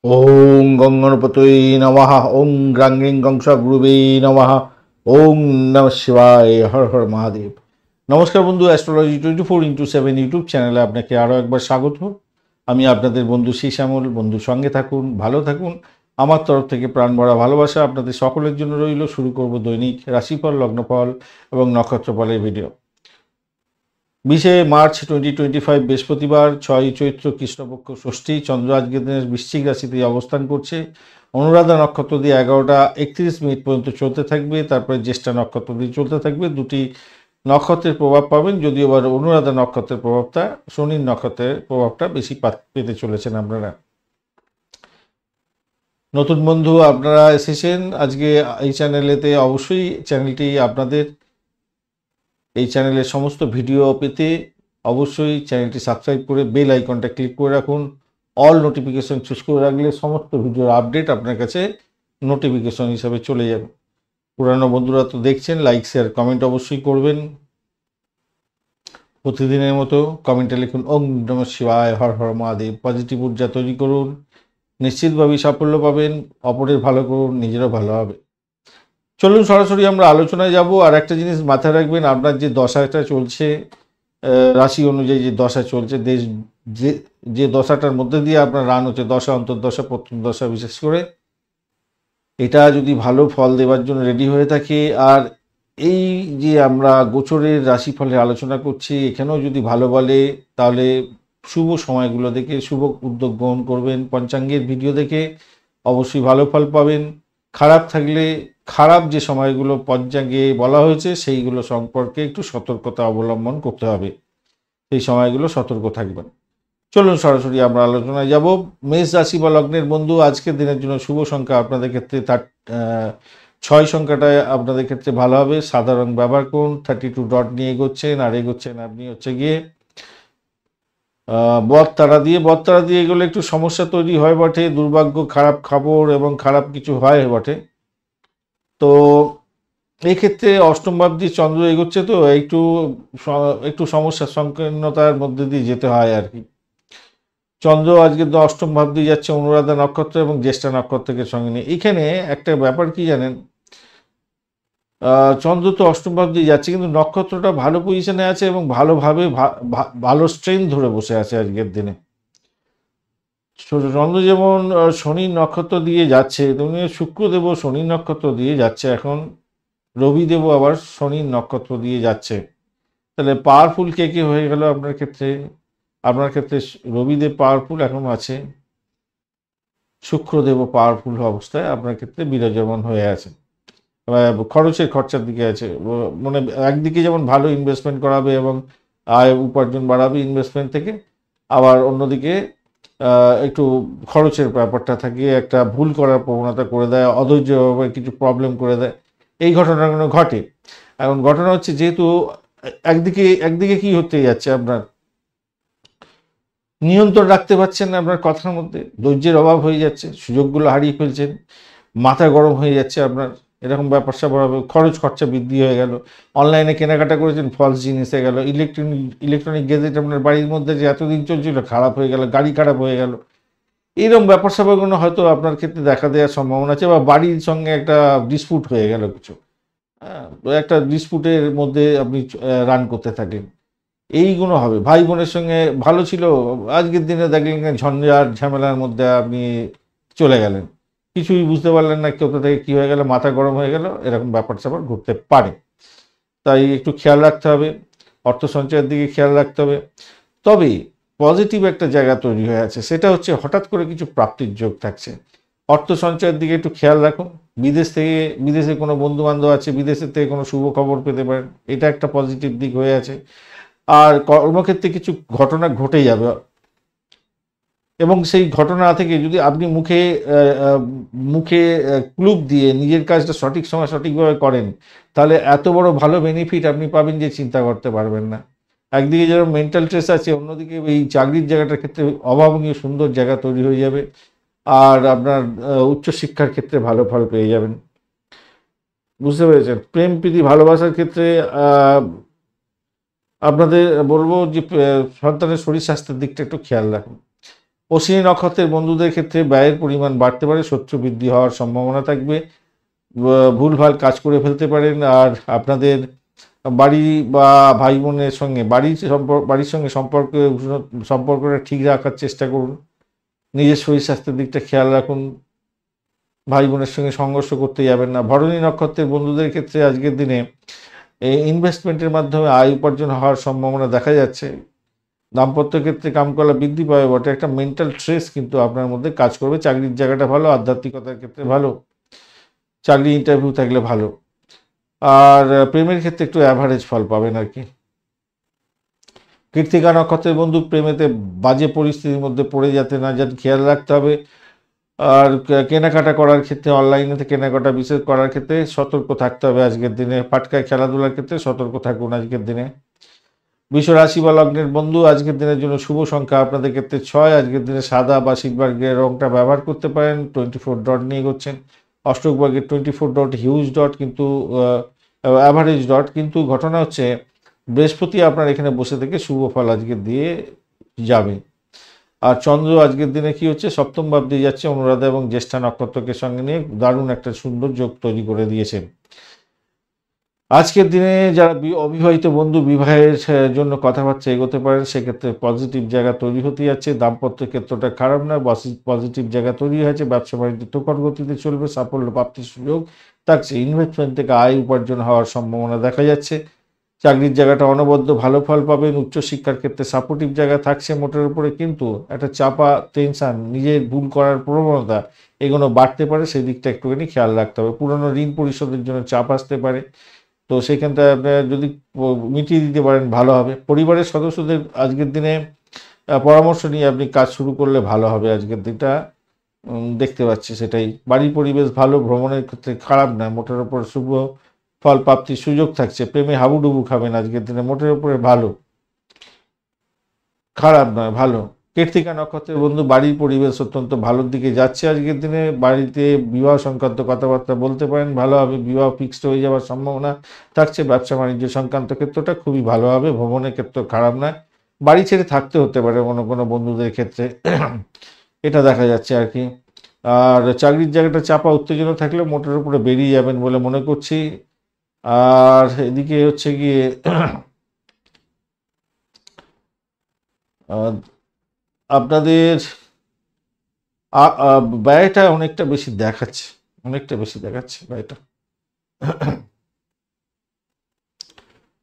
ওং গঙ্গণপতয়ে নমঃ। ওং গ্রাঙ্গিং গংস গুরুবে নমঃ। ওং নমঃ শিবায়। হর হর মহাদেব। নমস্কার বন্ধু, অ্যাস্ট্রোলজি 24x7 ইউটিউব চ্যানেলে আপনাকে আরও একবার স্বাগত। আমি আপনাদের বন্ধু শ্যামল। বন্ধুর সঙ্গে থাকুন, ভালো থাকুন। আমার তরফ থেকে প্রাণ ভরা ভালোবাসা আপনাদের সকলের জন্য রইল। শুরু করব দৈনিক রাশিফল, লগ্নফল এবং নক্ষত্রফলের ভিডিও। 20 মার্চ 2025 বৃহস্পতিবার, 6 চৈত্র কৃষ্ণপক্ষ ষষ্ঠী। চন্দ্র আজকের দিনের বৃশ্চিক রাশিতে অবস্থান করছে। অনুরাধা নক্ষত্র দিয়ে 11টা 31 মিনিট পর্যন্ত চলতে থাকবে, তারপরে জ্যেষ্ঠা নক্ষত্র দিয়ে চলতে থাকবে। দুটি নক্ষত্রের প্রভাব পাবেন, যদিও এবার অনুরাধা নক্ষত্রের প্রভাবটা, শনির নক্ষত্রের প্রভাবটা বেশি পেতে চলেছেন আপনারা। নতুন বন্ধু আপনারা এসেছেন আজকে এই চ্যানেলেতে, অবশ্যই চ্যানেলটি আপনাদের। এই চ্যানেলের সমস্ত ভিডিও পেতে অবশ্যই চ্যানেলটি সাবস্ক্রাইব করে বেল আইকনটা ক্লিক করে রাখুন। অল নোটিফিকেশন চুজ করে রাখলে সমস্ত ভিডিওর আপডেট আপনার কাছে নোটিফিকেশন হিসাবে চলে যাবে। পুরানো বন্ধুরা তো দেখছেন, লাইক শেয়ার কমেন্ট অবশ্যই করবেন। প্রতিদিনের মতো কমেন্টে লিখুন ওং নমঃ শিবায়, হর হর মহাদেব। পজিটিভ ঊর্জা তৈরি করুন, নিশ্চিতভাবেই সাফল্য পাবেন। অপরের ভালো করুন, নিজেরও ভালো হবে। চলুন সরাসরি আমরা আলোচনায় যাব। আর একটা জিনিস মাথায় রাখবেন, আপনার যে দশাটা চলছে, রাশি অনুযায়ী যে দশা চলছে, দেশ যে দশাটার মধ্যে দিয়ে আপনার রান হচ্ছে, দশা অন্তর্দশা প্রথম দশা বিশেষ করে, এটা যদি ভালো ফল দেওয়ার জন্য রেডি হয়ে থাকে, আর এই যে আমরা গোচরের রাশিফলে আলোচনা করছি, এখানেও যদি ভালো বলে, তাহলে শুভ সময়গুলো দেখে শুভ উদ্যোগ গ্রহণ করবেন। পঞ্চাঙ্গের ভিডিও দেখে অবশ্যই ভালো ফল পাবেন। খারাপ থাকলে, খারাপ যে সময়গুলো পঞ্চাঙ্গে বলা হয়েছে সেইগুলো সম্পর্কে একটু সতর্কতা অবলম্বন করতে হবে, সেই সময়গুলো সতর্ক থাকবেন। চলুন সরাসরি আমরা আলোচনায় যাব। মেষ রাশি বা লগ্নের বন্ধু, আজকের দিনের জন্য শুভ সংখ্যা আপনাদের ক্ষেত্রে 6 সংখ্যাটায় আপনাদের ক্ষেত্রে ভালো হবে। সাধারণ ব্যবহার করুন। 32 ডট নিয়ে এগোচ্ছেন, আর এগোচ্ছেন আপনি হচ্ছে গিয়ে বদতারা দিয়ে এগুলো একটু সমস্যা তৈরি হয় বটে, দুর্ভাগ্য, খারাপ খবর এবং খারাপ কিছু হয় বটে। তো এই ক্ষেত্রে অষ্টম ভাব দিয়ে চন্দ্র এগোচ্ছে, তো একটু সমস্যার সংকীর্ণতার মধ্যে দিয়ে যেতে হয় আর কি। চন্দ্র আজকে অষ্টম ভাব দিয়ে যাচ্ছে অনুরাধা নক্ষত্র এবং জ্যেষ্ঠা নক্ষত্রকে সঙ্গে নিয়ে। এখানে একটা ব্যাপার কি জানেন, চন্দ্র তো অষ্টম ভাব দিয়ে যাচ্ছে, কিন্তু নক্ষত্রটা ভালো পজিশনে আছে এবং ভালোভাবে ভালো স্ট্রেন ধরে বসে আছে আজকের দিনে। চন্দ্র যেমন শনির নক্ষত্র দিয়ে যাচ্ছে, তেমনি শুক্রদেবও শনির নক্ষত্র দিয়ে যাচ্ছে এখন। রবিদেবও আবার শনির নক্ষত্র দিয়ে যাচ্ছে। তাহলে পাওয়ারফুল কে কে হয়ে গেল আপনার ক্ষেত্রে? আপনার ক্ষেত্রে রবিদেব পাওয়ারফুল এখন আছে, শুক্রদেবও পাওয়ারফুল অবস্থায় আপনার ক্ষেত্রে বিরাজমান হয়ে আছে। খরচার দিকে আছে, মানে একদিকে যেমন ভালো ইনভেস্টমেন্ট করাবে এবং আয় উপার্জন বাড়াবে ইনভেস্টমেন্ট থেকে, আবার অন্যদিকে একটু খরচের ব্যাপারটা থাকে, একটা ভুল করার প্রবণতা করে দেয়, অধৈর্যভাবে কিছু প্রবলেম করে দেয়, এই ঘটনাগুলো ঘটে। এখন ঘটনা হচ্ছে, যেহেতু একদিকে কি হতে যাচ্ছে, আপনার নিয়ন্ত্রণ রাখতে পারছেন না, আপনার কথার মধ্যে ধৈর্যের অভাব হয়ে যাচ্ছে, সুযোগগুলো হারিয়ে ফেলছেন, মাথা গরম হয়ে যাচ্ছে আপনার, এরকম ব্যাপার স্যাপার হবে। খরচা বৃদ্ধি হয়ে গেল, অনলাইনে কেনাকাটা করেছেন, ফলস জিনিস হয়ে গেল, ইলেকট্রনিক গেজেট আপনার বাড়ির মধ্যে যে এতদিন চলছিল খারাপ হয়ে গেল, গাড়ি খারাপ হয়ে গেল, এইরকম ব্যাপার স্যাপারগুলো হয়তো আপনার ক্ষেত্রে দেখা দেওয়ার সম্ভাবনা আছে। বা বাড়ির সঙ্গে একটা ডিসপুট হয়ে গেল কিছু, একটা ডিসপুটের মধ্যে আপনি রান করতে থাকেন, এইগুলো হবে। ভাই বোনের সঙ্গে ভালো ছিল, আজকের দিনে দেখলেন ঝঞ্ঝাট ঝামেলার মধ্যে আপনি চলে গেলেন, কিছুই বুঝতে পারলেন না কোথা থেকে কী হয়ে গেল, মাথা গরম হয়ে গেল, এরকম ব্যাপার স্যাপার ঘটতে পারে। তাই একটু খেয়াল রাখতে হবে, অর্থ সঞ্চয়ের দিকে খেয়াল রাখতে হবে। তবে পজিটিভ একটা জায়গা তৈরি হয়ে আছে, সেটা হচ্ছে হঠাৎ করে কিছু প্রাপ্তির যোগ থাকছে। অর্থ সঞ্চয়ের দিকে একটু খেয়াল রাখুন। বিদেশে কোনো বন্ধু বান্ধব আছে, বিদেশের থেকে কোনো শুভ খবর পেতে পারেন, এটা একটা পজিটিভ দিক হয়ে আছে। আর কর্মক্ষেত্রে কিছু ঘটনা ঘটে যাবে, এবং সেই ঘটনা থেকে যদি আপনি মুখে ক্লুপ দিয়ে নিজের কাজটা সঠিক সময় সঠিকভাবে করেন, তাহলে এত বড় ভালো বেনিফিট আপনি পাবেন যে চিন্তা করতে পারবেন না। একদিকে যেরকম মেন্টাল স্ট্রেস আছে, অন্যদিকে এই চাকরির জায়গাটার ক্ষেত্রে অভাবনীয় সুন্দর জায়গা তৈরি হয়ে যাবে। আর আপনার উচ্চশিক্ষার ক্ষেত্রে ভালো ফল পেয়ে যাবেন। বুঝতে পেরেছেন? প্রেম প্রীতি ভালোবাসার ক্ষেত্রে আপনাদের বলবো যে সন্তানের শরীর স্বাস্থ্যের দিকটা একটু খেয়াল রাখুন। অশ্বিনী নক্ষত্রের বন্ধুদের ক্ষেত্রে ব্যয়ের পরিমাণ বাড়তে পারে, শত্রু বৃদ্ধি হওয়ার সম্ভাবনা থাকবে, ভুলভাল কাজ করে ফেলতে পারেন। আর আপনাদের বাড়ি বা ভাই বোনের সঙ্গে বাড়ির সঙ্গে সম্পর্কটা ঠিক রাখার চেষ্টা করুন। নিজের শরীর স্বাস্থ্যের দিকটা খেয়াল রাখুন। ভাই বোনের সঙ্গে সংঘর্ষ করতে যাবেন না। ভরণী নক্ষত্রের বন্ধুদের ক্ষেত্রে আজকের দিনে এই ইনভেস্টমেন্টের মাধ্যমে আয় উপার্জন হওয়ার সম্ভাবনা দেখা যাচ্ছে। দাম্পত্য ক্ষেত্রে কামকলা বৃদ্ধি পাবে বটে, একটা মেন্টাল স্ট্রেস কিন্তু আপনার মধ্যে কাজ করবে। চাকরির জায়গাটা ভালো, আধ্যাত্মিকতার ক্ষেত্রে ভালো, চাকরি ইন্টারভিউ থাকলে ভালো। আর প্রেমের ক্ষেত্রে একটু অ্যাভারেজ ফল পাবেন আর কি। কৃত্তিকা নক্ষত্রের বন্ধু প্রেমেতে বাজে পরিস্থিতির মধ্যে পড়ে যাতে না যান খেয়াল রাখতে হবে। আর কেনাকাটা করার ক্ষেত্রে, অনলাইনে কেনাকাটা বিশেষ করার ক্ষেত্রে সতর্ক থাকতে হবে আজকের দিনে। পাটকায় খেলাধুলার ক্ষেত্রে সতর্ক থাকুন আজকের দিনে। বৃষ রাশি বা লগ্নের বন্ধু আজকের দিনের জন্য শুভ সংখ্যা আপনাদের ক্ষেত্রে 6। আজকের দিনে সাদা বা সিলভার গ্রে রংটা ব্যবহার করতে পারেন। 24 ডট নিয়ে করছেন। অষ্টক ভাগের 24 ডট হিউজ ডট, কিন্তু অ্যাভারেজ ডট। কিন্তু ঘটনা হচ্ছে বৃহস্পতি আপনার এখানে বসে থেকে শুভ ফল আজকে দিয়ে যাবে। আর চন্দ্র আজকের দিনে কি হচ্ছে, সপ্তম ভাব দিয়ে যাচ্ছে, অনুরাধা এবং জ্যেষ্ঠা নক্ষত্রকে সঙ্গে নিয়ে দারুণ একটা সুন্দর যোগ তৈরি করে দিয়েছেন। আজকের দিনে যারা অবিবাহিত বন্ধু বিবাহের জন্য কথাবার্তা এগোতে পারেন, সেক্ষেত্রে পজিটিভ জায়গা তৈরি হতে যাচ্ছে। দাম্পত্য ক্ষেত্রটা খারাপ না, পজিটিভ জায়গা তৈরি হয়েছে। ব্যবসা বাণিজ্য তুখর গতিতে চলবে, সাফল্য প্রাপ্তির সুযোগ থাকছে। ইনভেস্টমেন্ট থেকে আয় উপার্জন হওয়ার সম্ভাবনা দেখা যাচ্ছে। চাকরির জায়গাটা অনবদ্য ভালো ফল পাবেন। উচ্চশিক্ষার ক্ষেত্রে সাপোর্টিভ জায়গা থাকছে মোটের উপরে, কিন্তু একটা চাপা টেনশন, নিজের ভুল করার প্রবণতা এগুলো বাড়তে পারে, সেই দিকটা একটুখানি খেয়াল রাখতে হবে। পুরনো ঋণ পরিশোধের জন্য চাপ আসতে পারে, তো সেখানটা আপনার যদি মিটিয়ে দিতে পারেন ভালো হবে। পরিবারের সদস্যদের আজকের দিনে পরামর্শ নিয়ে আপনি কাজ শুরু করলে ভালো হবে আজকের দিনটা, দেখতে পাচ্ছি সেটাই। বাড়ির পরিবেশ ভালো, ভ্রমণের ক্ষেত্রে খারাপ না, মোটের ওপর শুভ ফল প্রাপ্তির সুযোগ থাকছে। প্রেমে হাবুডুবু খাবেন আজকের দিনে, মোটের উপরে ভালো, খারাপ নয়, ভালো। কৃত্তিকা নক্ষত্রের বন্ধু বাড়ির পরিবেশ অত্যন্ত ভালোর দিকে যাচ্ছে আজকের দিনে। বাড়িতে বিবাহ সংক্রান্ত কথাবার্তা বলতে পারেন, ভালো হবে। বিবাহ ফিক্সড হয়ে যাওয়ার সম্ভাবনা থাকছে। ব্যবসা বাণিজ্য সংক্রান্ত ক্ষেত্রটা খুবই ভালো হবে, ভ্রমণের ক্ষেত্র খারাপ নয়। বাড়ি ছেড়ে থাকতে হতে পারে কোনো কোনো বন্ধুদের ক্ষেত্রে, এটা দেখা যাচ্ছে আর কি। আর চাকরির জায়গাটা চাপা উত্তেজনা থাকলে মোটের উপরে বেরিয়ে যাবেন বলে মনে করছি। আর এদিকে হচ্ছে গিয়ে আপনাদের ব্যয়টা অনেকটা বেশি দেখাচ্ছে, ব্যয়টা।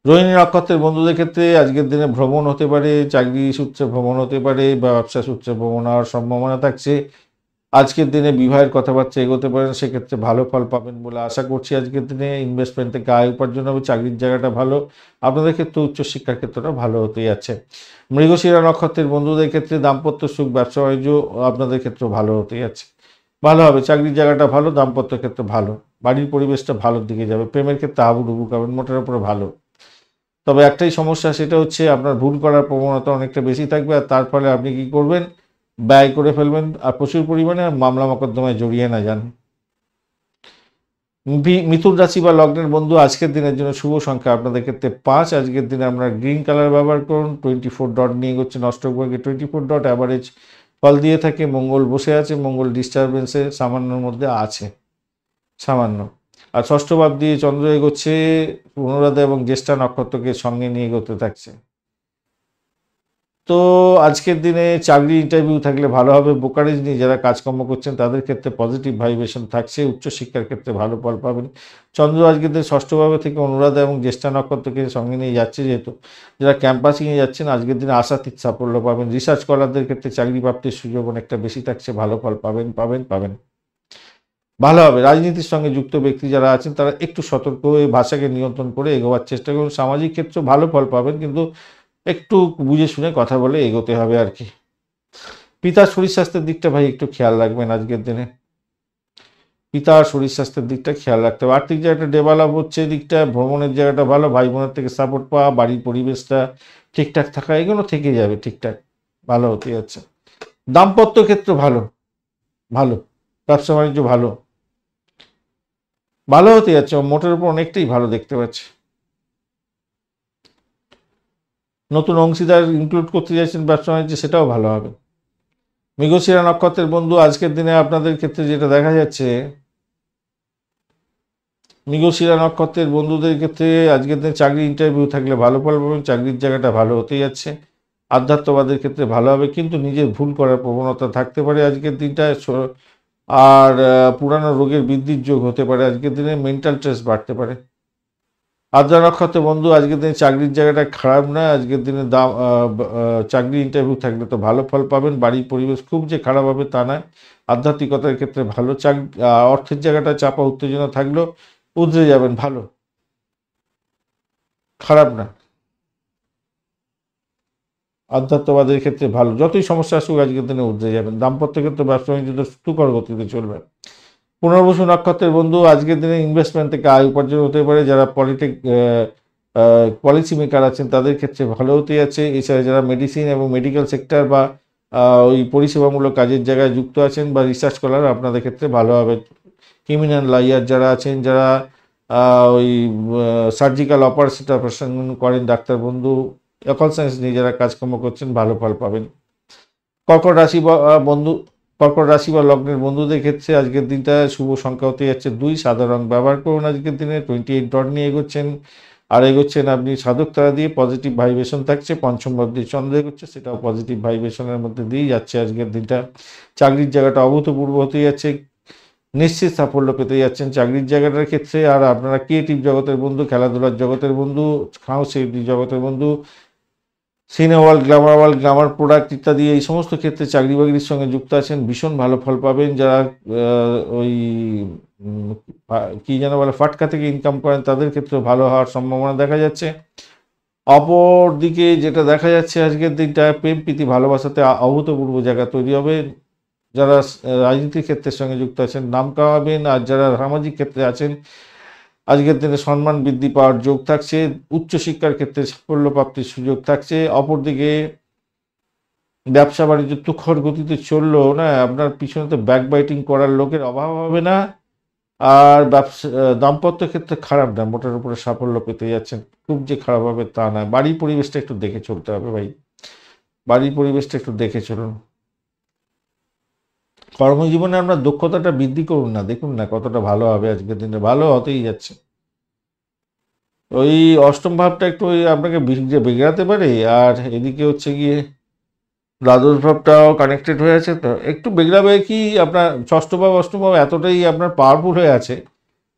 রোহিণী নক্ষত্রের বন্ধুদের ক্ষেত্রে আজকের দিনে ভ্রমণ হতে পারে, চাকরি সূত্রে ভ্রমণ হতে পারে, বা ব্যবসা সূত্রে ভ্রমণ হওয়ার সম্ভাবনা থাকছে। আজকের দিনে বিবাহের কথাবার্তা এগোতে পারেন, সেক্ষেত্রে ভালো ফল পাবেন বলে আশা করছি। আজকের দিনে ইনভেস্টমেন্ট থেকে আয় উপার্জন হবে, চাকরির জায়গাটা ভালো। আপনাদের ক্ষেত্রে উচ্চশিক্ষার ক্ষেত্রটা ভালো হতে যাচ্ছে। মৃগশিরা নক্ষত্রের বন্ধুদের ক্ষেত্রে দাম্পত্য সুখ, ব্যবসা বাণিজ্য আপনাদের ক্ষেত্রে ভালো হতে যাচ্ছে, ভালো হবে। চাকরির জায়গাটা ভালো, দাম্পত্য ক্ষেত্রে ভালো, বাড়ির পরিবেশটা ভালোর দিকে যাবে। প্রেমের ক্ষেত্রে হাবুডুবু খাবেন, মোটের উপরে ভালো। তবে একটাই সমস্যা, সেটা হচ্ছে আপনার ভুল করার প্রবণতা অনেকটা বেশি থাকবে, আর তার ফলে আপনি কি করবেন, ব্যয় করে ফেলবেন আর প্রচুর পরিমাণে, মামলা মোকদ্দমায় জড়িয়ে না যান। মিথুন রাশি বা লগ্নের বন্ধু আজকের দিনের জন্য শুভ সংখ্যা আপনাদের ক্ষেত্রে 5। আজকের দিনে আমরা গ্রিন কালার ব্যবহার করুন। 24 ডট নিয়ে হচ্ছে অষ্টকভাগে 24 ডট অ্যাভারেজ ফল দিয়ে থাকে। মঙ্গল বসে আছে, মঙ্গল ডিস্টারবেন্সে সামান্যর মধ্যে আছে, সামান্য। আর ষষ্ঠ ভাব দিয়ে চন্দ্র এগোচ্ছে, অনুরাধা এবং জ্যেষ্ঠা নক্ষত্রকে সঙ্গে নিয়ে এগোতে থাকছে। তো আজকের দিনে চাকরি ইন্টারভিউ থাকলে ভালো হবে। ব্রোকারেজ নিয়ে যারা কাজকর্ম করছেন তাদের ক্ষেত্রে পজিটিভ ভাইব্রেশন থাকছে। উচ্চশিক্ষার ক্ষেত্রে ভালো ফল পাবেন। চন্দ্র আজকের দিনে ষষ্ঠভাবে থেকে অনুরাধা এবং জ্যেষ্ঠা নক্ষত্রকে সঙ্গে নিয়ে যাচ্ছে, যেহেতু যারা ক্যাম্পাসিংয়ে যাচ্ছেন আজকের দিনে আশাতীত সাফল্য পাবেন। রিসার্চ করারদের ক্ষেত্রে চাকরি প্রাপ্তির সুযোগ অনেকটা বেশি থাকছে, ভালো ফল পাবেন, ভালো হবে। রাজনীতির সঙ্গে যুক্ত ব্যক্তি যারা আছেন তারা একটু সতর্ক হয়ে ভাষাকে নিয়ন্ত্রণ করে এগোবার চেষ্টা করুন। সামাজিক ক্ষেত্রে ভালো ফল পাবেন, কিন্তু একটু বুঝে শুনে কথা বলে এগোতে হবে আর কি। পিতার শরীর স্বাস্থ্যের দিকটা ভাই একটু খেয়াল রাখবেন আজকের দিনে, পিতার শরীর স্বাস্থ্যের দিকটা খেয়াল রাখতে হবে। আর্থিক জায়গাটা ডেভেলপ হচ্ছে, দিকটা ভ্রমণের জায়গাটা ভালো, ভাই বোনের থেকে সাপোর্ট পাওয়া, বাড়ির পরিবেশটা ঠিকঠাক থাকা, এগুলো থেকে যাবে ঠিকঠাক, ভালো হতে যাচ্ছে। দাম্পত্য ক্ষেত্র ভালো, ভালো। ব্যবসা বাণিজ্য ভালো, ভালো হতে যাচ্ছে, মোটের উপর অনেকটাই ভালো দেখতে পাচ্ছি। নতুন অংশীদার ইনক্লুড করতে চাইছেন ব্যবসা বাণিজ্যে, সেটাও ভালো হবে। মৃগশিরা নক্ষত্রের বন্ধু আজকের দিনে আপনাদের ক্ষেত্রে যেটা দেখা যাচ্ছে, মৃগশিরা নক্ষত্রের বন্ধুদের ক্ষেত্রে আজকের দিনে চাকরি ইন্টারভিউ থাকলে ভালো ফল পাবেন, চাকরির জায়গাটা ভালো হতে যাচ্ছে। আধ্যাত্মবাদের ক্ষেত্রে ভালো হবে, কিন্তু নিজের ভুল করার প্রবণতা থাকতে পারে আজকের দিনটা। আর পুরানো রোগের বৃদ্ধির যোগ হতে পারে আজকের দিনে, মেন্টাল স্ট্রেস বাড়তে পারে। আদ্রা নক্ষত্রের বন্ধু আজকের দিনে চাকরির জায়গাটা খারাপ না, আজকের দিনে চাকরি ইন্টারভিউ থাকলে তো ভালো ফল পাবেন। বাড়ির পরিবেশ খুব যে খারাপ হবে তা নয়, আধ্যাত্মিকতার ক্ষেত্রে ভালো। অর্থের জায়গাটা চাপা উত্তেজনা থাকলেও উতরে যাবেন, ভালো, খারাপ না। আধ্যাত্মবাদের ক্ষেত্রে ভালো, যতই সমস্যা আসুক আজকের দিনে উতরে যাবেন। দাম্পত্য ক্ষেত্রে ব্যবসা বাণিজ্য সুকর গতিতে চলবে। পুনর্বসু নক্ষত্রের বন্ধু আজকের দিনে ইনভেস্টমেন্ট থেকে আয় উপার্জন হতে পারে। যারা পলিসি মেকার আছেন তাদের ক্ষেত্রে ভালো হতে যাচ্ছে। এছাড়া যারা মেডিসিন এবং মেডিকেল সেক্টর বা ওই পরিষেবামূলক কাজের জায়গায় যুক্ত আছেন বা রিসার্চ স্কলার, আপনাদের ক্ষেত্রে ভালো হবে। ক্রিমিনাল লয়ার যারা আছেন, যারা ওই সার্জিক্যাল অপারেশন করেন, ডাক্তার বন্ধু, অকল সায়েন্স নিয়ে যারা কাজকর্ম করছেন, ভালো ফল পাবেন। কর্কট রাশি বন্ধু, কর্কট রাশি বা লগ্নের বন্ধুদের ক্ষেত্রে আজকের দিনটা শুভ সংখ্যা হতে যাচ্ছে 2। সাদা রং ব্যবহার করুন আজকের দিনে। 28 ডট নিয়ে এগোচ্ছেন, আর এগোচ্ছেন আপনি সাধক তারা দিয়ে। পজিটিভ ভাইব্রেশন থাকছে। পঞ্চম ভাব দিয়ে চন্দ্র এগোচ্ছে, সেটাও পজিটিভ ভাইব্রেশনের মধ্যে দিয়েই যাচ্ছে আজকের দিনটা। চাকরির জায়গাটা অভূতপূর্ব হতে যাচ্ছে, নিশ্চিত সাফল্য পেতে যাচ্ছেন চাকরির জায়গাটার ক্ষেত্রে। আর আপনারা ক্রিয়েটিভ জগতের বন্ধু, খেলাধুলার জগতের বন্ধু, সাংস্কৃতিক জগতের বন্ধু, সিনে world, Glamour world, Glamour product ইত্যাদি এই সমস্ত ক্ষেত্রে চাকরি বাকরির সঙ্গে যুক্ত আছেন, ভীষণ ভালো ফল পাবেন। যারা ওই কি যেন বলে, ফাটকা থেকে ইনকাম করেন, তাদের ক্ষেত্রে ভালো হওয়ার সম্ভাবনা দেখা যাচ্ছে। অপর দিকে যেটা দেখা যাচ্ছে আজকের দিনটা, প্রেম প্রীতি ভালোবাসাতে অভূতপূর্ব জায়গা তৈরি হবে। যারা রাজনীতির ক্ষেত্রের সঙ্গে যুক্ত আছেন নাম কামাবেন, আর যারা সামাজিক ক্ষেত্রে আছেন আজকের দিনে সম্মান বৃদ্ধি পাওয়ার যোগ থাকছে। উচ্চশিক্ষার ক্ষেত্রে সাফল্য প্রাপ্তির সুযোগ থাকছে। অপরদিকে ব্যবসা বাণিজ্য তুখর গতিতে চললো না, আপনার পিছনে তো ব্যাক বাইটিং করার লোকের অভাব হবে না। আর দাম্পত্য ক্ষেত্রে খারাপ না, মোটার উপরে সাফল্য পেতে যাচ্ছেন, খুব যে খারাপ হবে তা না। বাড়ির পরিবেশটা একটু দেখে চলতে হবে ভাই, বাড়ির পরিবেশটা একটু দেখে চলুন। কর্মজীবনে আপনার দক্ষতাটা বৃদ্ধি করুন না, দেখুন না কতটা ভালো হবে আজকের দিনে, ভালো হতেই যাচ্ছে। ওই অষ্টম ভাবটা একটু ওই আপনাকে বিগড়াতে পারে, আর এদিকে হচ্ছে গিয়ে দ্বাদশ ভাবটাও কানেক্টেড হয়ে আছে, তো একটু বিগড়াবে। কি আপনার ষষ্ঠ ভাব অষ্টম ভাব এতটাই আপনার পাওয়ারফুল হয়ে আছে,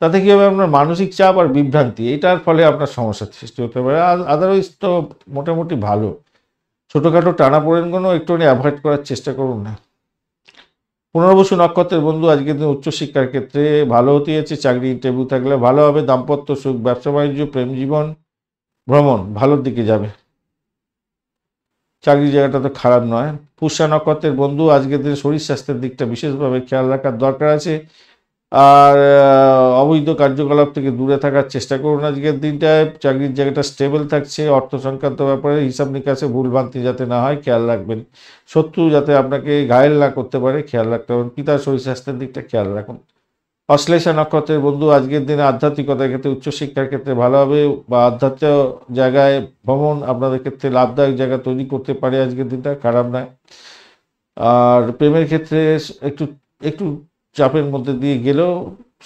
তাতে কী হবে, আপনার মানসিক চাপ আর বিভ্রান্তি, এটার ফলে আপনার সমস্যার সৃষ্টি হতে পারে। আর আদারওয়াইজ তো মোটামুটি ভালো। ছোটোখাটো টানাপোড়েনগুলো একটুখানি অ্যাভয়েড করার চেষ্টা করুন না। পুনর্বসু নক্ষত্রের বন্ধু আজকের দিন উচ্চশিক্ষার ক্ষেত্রে ভালো হতে যাচ্ছে, চাকরি ইন্টারভিউ থাকলে ভালো হবে। দাম্পত্য সুখ, ব্যবসা বাণিজ্য, প্রেম জীবন, ভ্রমণ ভালোর দিকে যাবে। চাকরির জায়গাটা তো খারাপ নয়। পুষ্যা নক্ষত্রের বন্ধু আজকের দিনে শরীর স্বাস্থ্যের দিকটা বিশেষভাবে খেয়াল রাখার দরকার আছে। আর অবৈধ কার্যকলাপ থেকে দূরে থাকার চেষ্টা করুন আজকের দিনটায়। চাকরির জায়গাটা স্টেবল থাকছে। অর্থ সংক্রান্ত ব্যাপারে হিসাব নিকাশে ভুলভ্রান্তি যাতে না হয় খেয়াল রাখবেন। শত্রু যাতে আপনাকে ঘায়েল না করতে পারে খেয়াল রাখতে হবে। পিতার শরীর স্বাস্থ্যের দিকটা খেয়াল রাখুন। অশ্লেষা নক্ষত্রের বন্ধু আজকের দিনে আধ্যাত্মিকতার ক্ষেত্রে, উচ্চশিক্ষার ক্ষেত্রে ভালো হবে, বা আধ্যাত্ম জায়গায় ভ্রমণ আপনাদের ক্ষেত্রে লাভদায়ক জায়গা তৈরি করতে পারে আজকের দিনটা, খারাপ নয়। আর প্রেমের ক্ষেত্রে একটু একটু চাপের মধ্যে দিয়ে গেলেও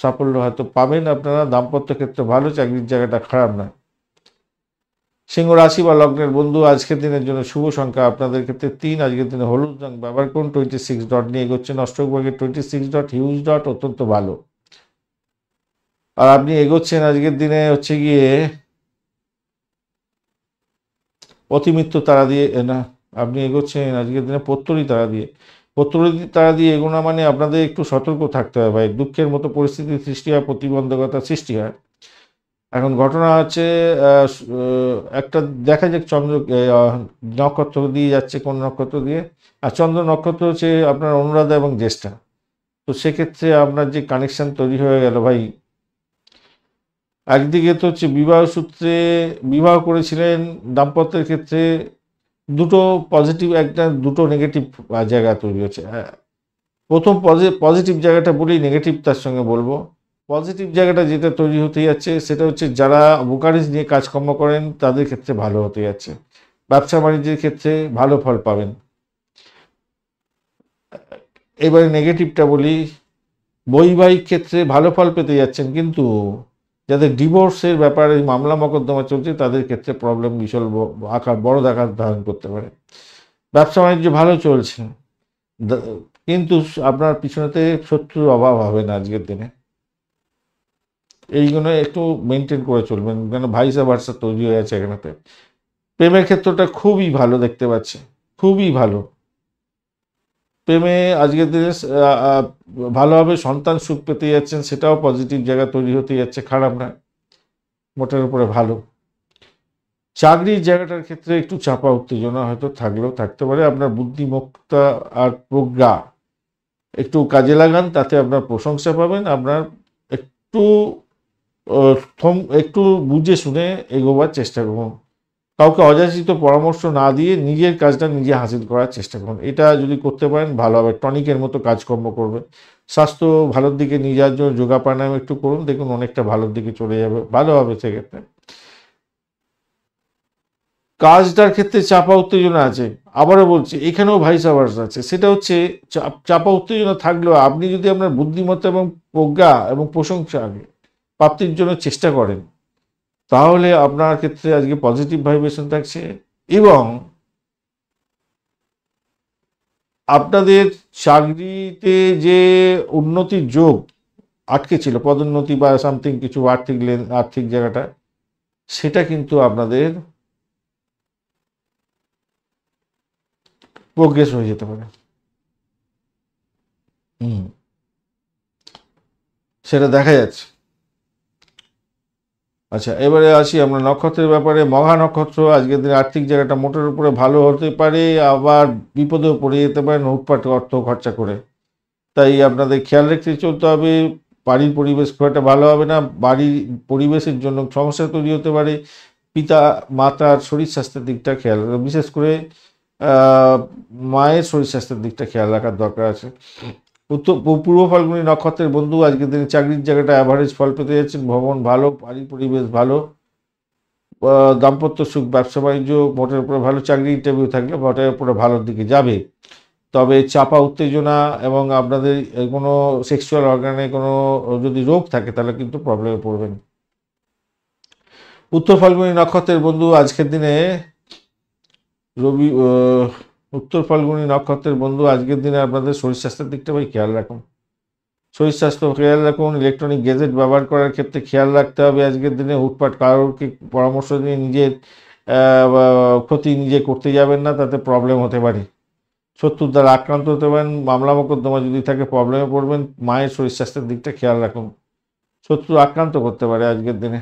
সাফল্য হয়তো পাবেন আপনারা। দাম্পত্য ক্ষেত্রে ভালো, চাকরির জায়গাটা খারাপ নয়। সিংহ রাশি বা লগ্নের বন্ধু আজকের দিনের জন্য শুভ সংখ্যা আপনাদের ক্ষেত্রে 3। আজকের দিনে হলুদ রং ব্যবহার করুন। 26 ডট নিয়ে এগোচ্ছেন। অষ্টক ভাগে 26 ডট, হিউজ ডট, অত্যন্ত ভালো। আর আপনি এগোচ্ছেন আজকের দিনে হচ্ছে গিয়ে অতিমিত্র তারা দিয়ে না, আপনি এগোচ্ছেন আজকের দিনে প্রত্যরী তারা দিয়ে। প্রত্যরী তারা দিয়ে এগোনো মানে আপনাদের একটু সতর্ক থাকতে হবে ভাই। দুঃখের মতো পরিস্থিতির সৃষ্টি হয়, প্রতিবন্ধকতা সৃষ্টি হয়। এখন ঘটনা হচ্ছে একটা দেখা যাক চন্দ্র নক্ষত্র দিয়ে যাচ্ছে, কোন নক্ষত্র দিয়ে, আর চন্দ্র নক্ষত্র হচ্ছে আপনার অনুরাধা এবং জ্যেষ্ঠা। তো সেক্ষেত্রে আপনার যে কানেকশন তৈরি হয়ে গেল ভাই, একদিকে তো হচ্ছে বিবাহ সূত্রে বিবাহ করেছিলেন, দাম্পত্যের ক্ষেত্রে দুটো পজিটিভ, একটা দুটো নেগেটিভ জায়গা তৈরি হচ্ছে। প্রথম পজিটিভ জায়গাটা বলি, নেগেটিভ তার সঙ্গে বলবো। পজিটিভ জায়গাটা যেটা তৈরি হতে যাচ্ছে সেটা হচ্ছে যারা বোকারিজ নিয়ে কাজকর্ম করেন তাদের ক্ষেত্রে ভালো হতে যাচ্ছে। ব্যবসা বাণিজ্যের ক্ষেত্রে ভালো ফল পাবেন। এবারে নেগেটিভটা বলি, বৈবাহিক ক্ষেত্রে ভালো ফল পেতে যাচ্ছেন, কিন্তু যাদের ডিভোর্সের ব্যাপারে মামলা মকদ্দমা চলছে তাদের ক্ষেত্রে প্রবলেম বিশাল বড় আকার ধারণ করতে পারে। ব্যবসা বাণিজ্য ভালো চলছে, কিন্তু আপনার পিছনেতে শত্রুর অভাব হবে না আজকের দিনে। এইগুলো একটু মেনটেন করে চলবেন, কেন ভাইসা ভার্সা তৈরি হয়ে আছে এখানেতে। প্রেমের ক্ষেত্রটা খুবই ভালো দেখতে পাচ্ছি, খুবই ভালো। প্রেমে আজকের দিনে ভালোভাবে সন্তান সুখ পেতে যাচ্ছেন, সেটাও পজিটিভ জায়গা তৈরি হতে যাচ্ছে, খারাপ না, মোটের উপরে ভালো। চাকরির জায়গাটার ক্ষেত্রে একটু চাপা উত্তেজনা হয়তো থাকতে পারে। আপনার বুদ্ধিমত্তা আর প্রজ্ঞা একটু কাজে লাগান, তাতে আপনার প্রশংসা পাবেন। আপনার একটু একটু বুঝে শুনে এগোবার চেষ্টা করুন। কাউকে অযাচিত পরামর্শ না দিয়ে নিজের কাজটা নিজে হাসিল করার চেষ্টা করুন। এটা যদি করতে পারেন ভালো হবে, টনিকের মতো কাজকর্ম করবে। স্বাস্থ্য ভালোর দিকে নিয়ে যাওয়ার জন্য যোগা প্রাণায়াম একটু করুন, দেখুন অনেকটা ভালোর দিকে চলে যাবে, ভালো হবে সেক্ষেত্রে। কাজটার ক্ষেত্রে চাপা উত্তেজনা আছে, আবারও বলছি এখানেও ভাইস আভার্স আছে। সেটা হচ্ছে চাপা উত্তেজনা থাকলেও আপনি যদি আপনার বুদ্ধিমত্তা এবং প্রজ্ঞা এবং প্রশংসা প্রাপ্তির জন্য চেষ্টা করেন, তাহলে আপনার ক্ষেত্রে আজকে পজিটিভ ভাইব্রেশন থাকছে। এবং আপনাদের চাকরিতে যে উন্নতির যোগ আটকে ছিল, পদোন্নতি বা সামথিং কিছু আর্থিক জায়গাটা, সেটা কিন্তু আপনাদের প্রোগ্রেস হয়ে যেতে পারে। সেটা দেখা যাচ্ছে। আচ্ছা, এবারে আসি আমরা নক্ষত্রের ব্যাপারে। মঘা নক্ষত্র আজকের দিনে আর্থিক জায়গাটা মোটের উপরে ভালো হতে পারে, আবার বিপদেও পড়ে যেতে পারেন উৎপাট অর্থ খরচা করে। তাই আপনাদের খেয়াল রেখে চলতে হবে। বাড়ির পরিবেশ খুব একটা ভালো হবে না, বাড়ির পরিবেশের জন্য সমস্যা তৈরি হতে পারে। পিতা মাতার শরীর স্বাস্থ্যের দিকটা খেয়াল, বিশেষ করে মায়ের শরীর স্বাস্থ্যের দিকটা খেয়াল রাখার দরকার আছে। পূর্ব ফাল্গুনী নক্ষত্রের বন্ধু আজকের দিনে চাকরির জায়গাটা অ্যাভারেজ ফল পেতে যাচ্ছেন। ভ্রমণ ভালো, বাড়ির পরিবেশ ভালো, দাম্পত্য সুখ, ব্যবসা বাণিজ্য মোটের উপরে ভালো। চাকরি ইন্টারভিউ থাকলে মোটের উপরে ভালোর দিকে যাবে। তবে চাপা উত্তেজনা এবং আপনাদের কোনো সেক্সুয়াল অর্গানে কোনো যদি রোগ থাকে তাহলে কিন্তু প্রবলেমে পড়বেন। উত্তর ফাল্গুনী নক্ষত্রের বন্ধু আজকের দিনে উত্তর ফাল্গুনী নক্ষত্রের বন্ধু আজকের দিনে আপনাদের শরীর স্বাস্থ্যের দিকটা ভাই খেয়াল রাখুন। শরীর স্বাস্থ্য খেয়াল রাখুন। ইলেকট্রনিক গ্যাজেট ব্যবহার করার ক্ষেত্রে খেয়াল রাখতে হবে। আজকের দিনে হুটপাট কারোরকে পরামর্শ নিয়ে নিজের ক্ষতি নিজে করতে যাবেন না, তাতে প্রবলেম হতে পারে। শত্রুর দ্বারা আক্রান্ত হতে পারেন, মামলা মোকদ্দমা যদি থাকে প্রবলেমে পড়বেন। মায়ের শরীর স্বাস্থ্যের দিকটা খেয়াল রাখুন, শত্রু আক্রান্ত করতে পারে আজকের দিনে।